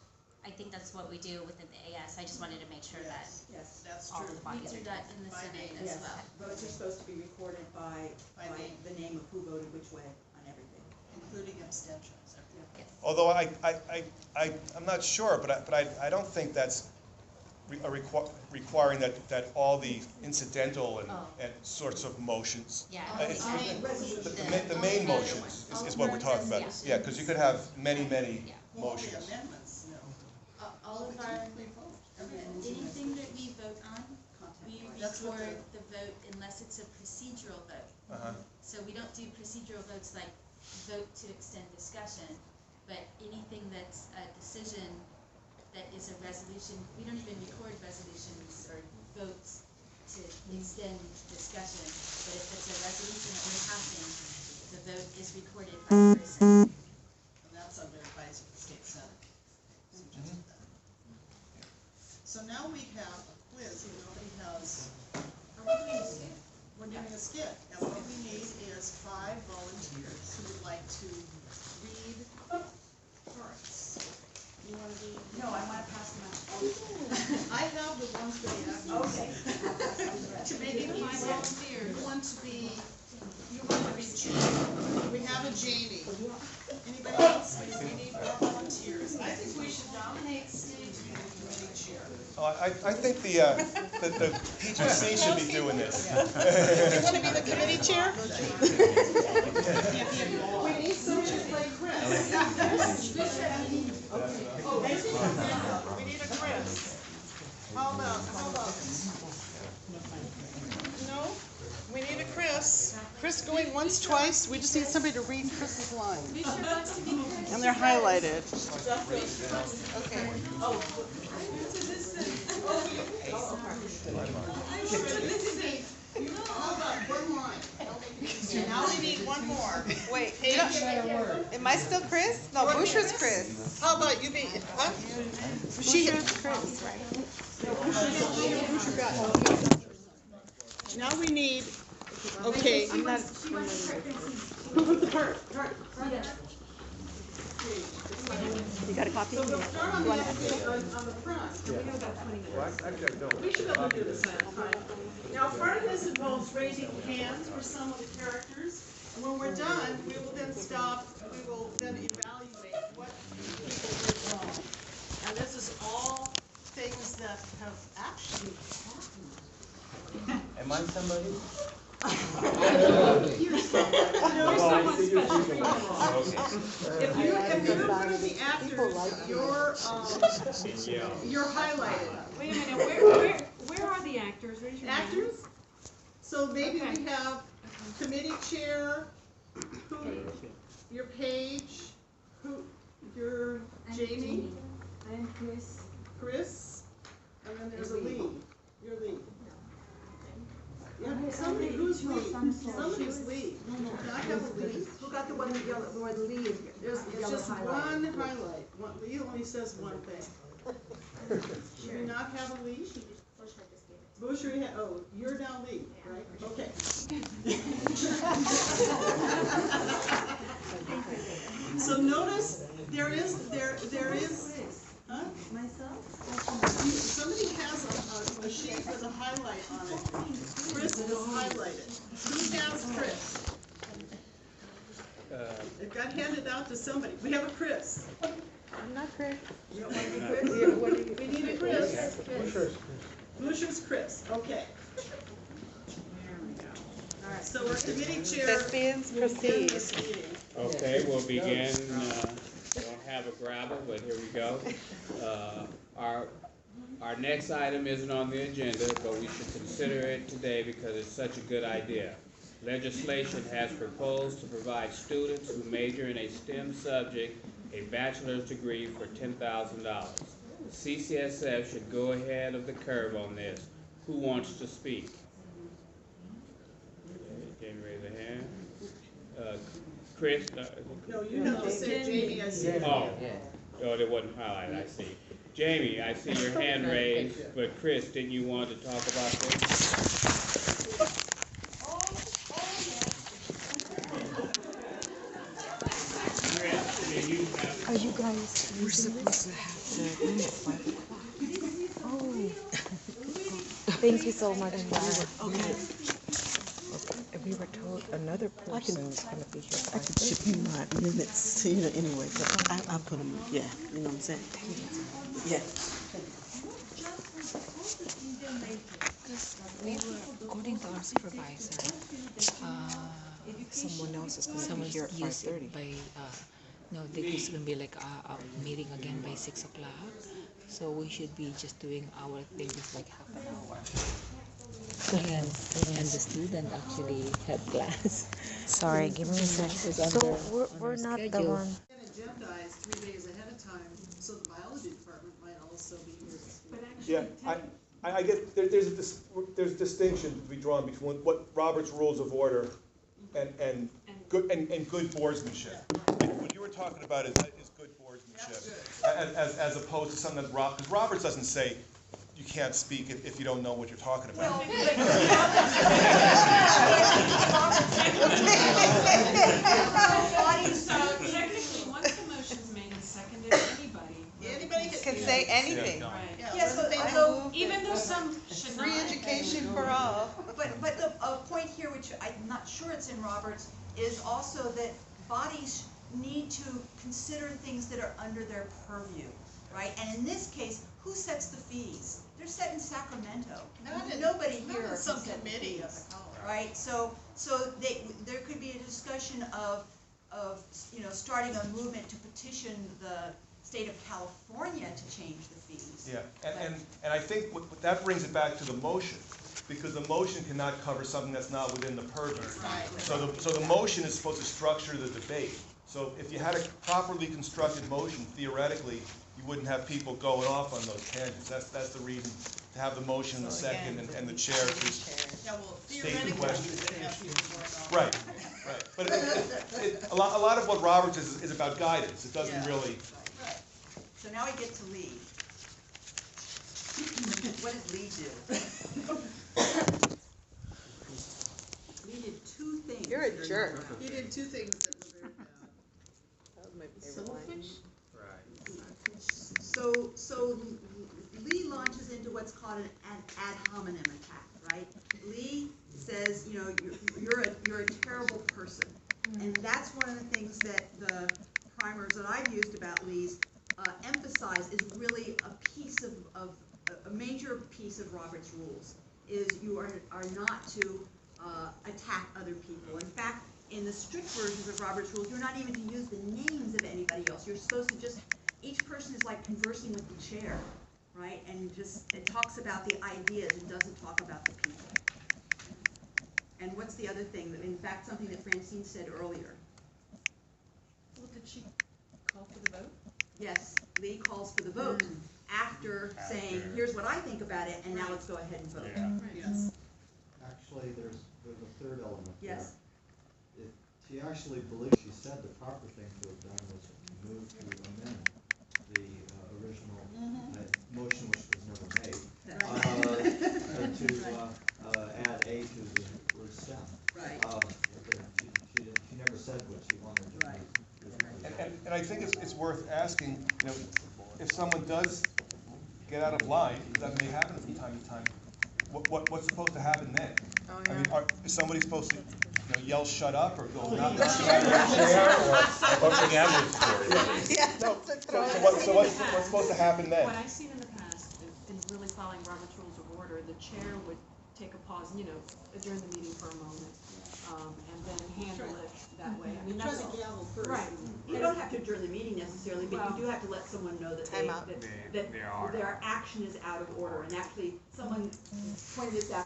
Speaker 16: I think that's what we do within the AS. I just wanted to make sure
Speaker 9: Yes. Yes, that's
Speaker 16: all
Speaker 9: true.
Speaker 16: of the bodies
Speaker 10: We do that in the
Speaker 9: By
Speaker 10: Senate
Speaker 9: name.
Speaker 10: as
Speaker 6: Yes,
Speaker 10: well.
Speaker 6: votes are supposed to be recorded by the name of who voted which way on everything.
Speaker 9: Including abstentions.
Speaker 16: Yes.
Speaker 3: Although I'm not sure, but I don't think that's requiring that all the incidental and sorts of motions.
Speaker 16: Yeah.
Speaker 3: The main motions is what we're talking about. Yeah, because you could have many
Speaker 9: All the
Speaker 3: motions.
Speaker 9: amendments,
Speaker 10: All of our, anything that we vote on, we
Speaker 9: That's what
Speaker 10: record the vote unless it's a procedural vote.
Speaker 3: Uh-huh.
Speaker 10: So we don't do procedural votes like vote to extend discussion, but anything that's a decision that is a resolution, we don't even record resolutions or votes to extend discussion. But if it's a resolution that we're passing, the vote is recorded by the person.
Speaker 9: And that's under advice of the state senate. Suggested that. So now we have a quiz, and nobody has. Are we doing a skit? We're doing a skit, and what we need is 5 volunteers who would like to read parts. You want to read?
Speaker 6: No, I want to pass them out.
Speaker 9: I have the ones that we have.
Speaker 6: Okay.
Speaker 9: To make it easier, you want to be Jamie. We have a Jamie. Anybody else? We need more volunteers. I think we should nominate Steve to be the committee chair.
Speaker 3: I think the PGC should be doing this.
Speaker 9: You want to be the committee chair? We need someone to play Chris. We need a Chris. How about? No? We need a Chris. Chris going once, twice. We just need somebody to read Chris's lines. And they're highlighted. Okay. How about one line? Now we need one more.
Speaker 12: Wait, am I still Chris? No, Boucher's Chris.
Speaker 9: How about you be, huh?
Speaker 12: Boucher's Chris, right?
Speaker 9: Now we need, okay.
Speaker 6: She wants to
Speaker 9: You got a copy? So we'll start on the front. We have about 20 minutes. We should be able to do this in time. Now, part of this involves raising hands for some of the characters. And when we're done, we will then stop, we will then evaluate what people did wrong. And this is all things that have actually happened.
Speaker 3: Am I somebody?
Speaker 9: You're someone special. If you're one of the actors, you're highlighted.
Speaker 1: Wait a minute, where are the actors? Raise your hand.
Speaker 9: Actors? So maybe we have committee chair, who, your Paige, who, your Jamie?
Speaker 6: I'm Chris.
Speaker 9: Chris, and then there's a lead, your lead. Yeah, somebody, who's lead? Somebody's lead. Can I have a lead?
Speaker 6: Who got the one with yellow, the one lead?
Speaker 9: There's just one highlight, lead only says one thing. Should we not have a lead? Boucher, oh, you're now lead, right? Okay. So notice, there is, huh?
Speaker 6: Myself?
Speaker 9: Somebody has a sheet with a highlight on it. Chris is highlighted. Who has Chris? It got handed out to somebody. We have a Chris.
Speaker 12: I'm not Chris.
Speaker 9: You don't want to be Chris? We need a Chris. Boucher's Chris, okay. All right, so our committee chair.
Speaker 12: Lesbians
Speaker 9: will begin
Speaker 12: proceed.
Speaker 9: this meeting.
Speaker 17: Okay, we'll begin, we don't have a gravel, but here we go. Our next item isn't on the agenda, but we should consider it today because it's such a good idea. Legislation has proposed to provide students who major in a STEM subject a bachelor's degree for $10,000. CCSF should go ahead of the curve on this. Who wants to speak? Can you raise a hand? Chris?
Speaker 9: No, you have to say Jamie, I see.
Speaker 17: Oh, it wasn't highlighted, I see. Jamie, I see your hand raised, but Chris, didn't you want to talk about this?
Speaker 18: Are you guys, we're supposed to have the room at 5 o'clock. Oh. Thank you so much. Okay. We were told another person is going to be here.
Speaker 19: I can ship you my minutes, anyway, but I'll put them, you know what I'm saying? Yeah.
Speaker 18: We were, according to our supervisor, someone else is going to be here at 5:30. No, this is going to be like a meeting again by 6 o'clock. So we should be just doing our things like half an hour.
Speaker 20: And the student actually had class.
Speaker 18: Sorry, give me a second. So we're not the one.
Speaker 9: Agendized 3 days ahead of time, so the biology department might also be here to speak.
Speaker 3: Yeah, I get, there's distinction to be drawn between what Robert's Rules of Order and good boardsmanship. What you were talking about is good boardsmanship, as opposed to something that because Roberts doesn't say you can't speak if you don't know what you're talking about.
Speaker 1: Technically, once the motion's made and seconded, anybody
Speaker 12: Can say anything.
Speaker 6: Yes,
Speaker 1: Although, even though some should not.
Speaker 12: Free education for all.
Speaker 6: But a point here, which I'm not sure it's in Roberts, is also that bodies need to consider things that are under their purview, right? And in this case, who sets the fees? They're set in Sacramento. Nobody here.
Speaker 9: Some committees.
Speaker 6: Right, so there could be a discussion of starting a movement to petition the state of California to change the fees.
Speaker 3: Yeah, and I think that brings it back to the motion, because the motion cannot cover something that's not within the purview.
Speaker 9: Right.
Speaker 3: So the motion is supposed to structure the debate. So if you had a properly constructed motion, theoretically, you wouldn't have people going off on those tangents. That's the reason to have the motion in the second and the chair to state the question. Right. But a lot of what Roberts is about guidance. It doesn't really.
Speaker 6: Right. So now we get to lead. What did Lee do? Lee did two things.
Speaker 12: You're a
Speaker 6: that are
Speaker 12: jerk.
Speaker 6: not allowed.
Speaker 2: He did two things that were very bad.
Speaker 12: That was my favorite line.
Speaker 6: Selfish?
Speaker 17: Right.
Speaker 6: So Lee launches into what's called an ad hominem attack, right? Lee says, you know, you're a terrible person. And that's one of the things that the primers that I've used about Lee's emphasize is really a major piece of Robert's rules, is you are not to attack other people. In fact, in the strict versions of Robert's rules, you're not even to use the names of anybody else. You're supposed to just, each person is like conversing with the chair, right? And just, it talks about the ideas and doesn't talk about the people. And what's the other thing? In fact, something that Francine said earlier.
Speaker 1: Well, did she call for the vote?
Speaker 6: Yes, Lee calls for the vote after saying, here's what I think about it, and now let's go ahead and vote.
Speaker 2: Yes.
Speaker 21: Actually, there's a third element there.
Speaker 6: Yes.
Speaker 21: She actually believes she said the proper thing to have done was move to amend the original motion, which was never made, to add A to the word STEM.
Speaker 6: Right.
Speaker 21: She never said what she wanted to do.
Speaker 3: And I think it's worth asking, you know, if someone does get out of line, that may happen from time to time, what's supposed to happen then?
Speaker 12: Oh,
Speaker 3: I mean, is somebody supposed to, yell "shut up" or go knock
Speaker 17: Or booking ambulance for you.
Speaker 3: So what's supposed to happen then?
Speaker 1: What I've seen in the past, in really following Robert's Rules of Order, the chair would take a pause, adjourn the meeting for a moment, and then handle it that way. I mean,
Speaker 2: Try
Speaker 1: that's
Speaker 2: the gavel first.
Speaker 1: right.
Speaker 6: You don't have to adjourn the meeting necessarily, but you do have to let someone know that
Speaker 12: Time out.
Speaker 6: that their action is out of order. And actually, someone pointed this out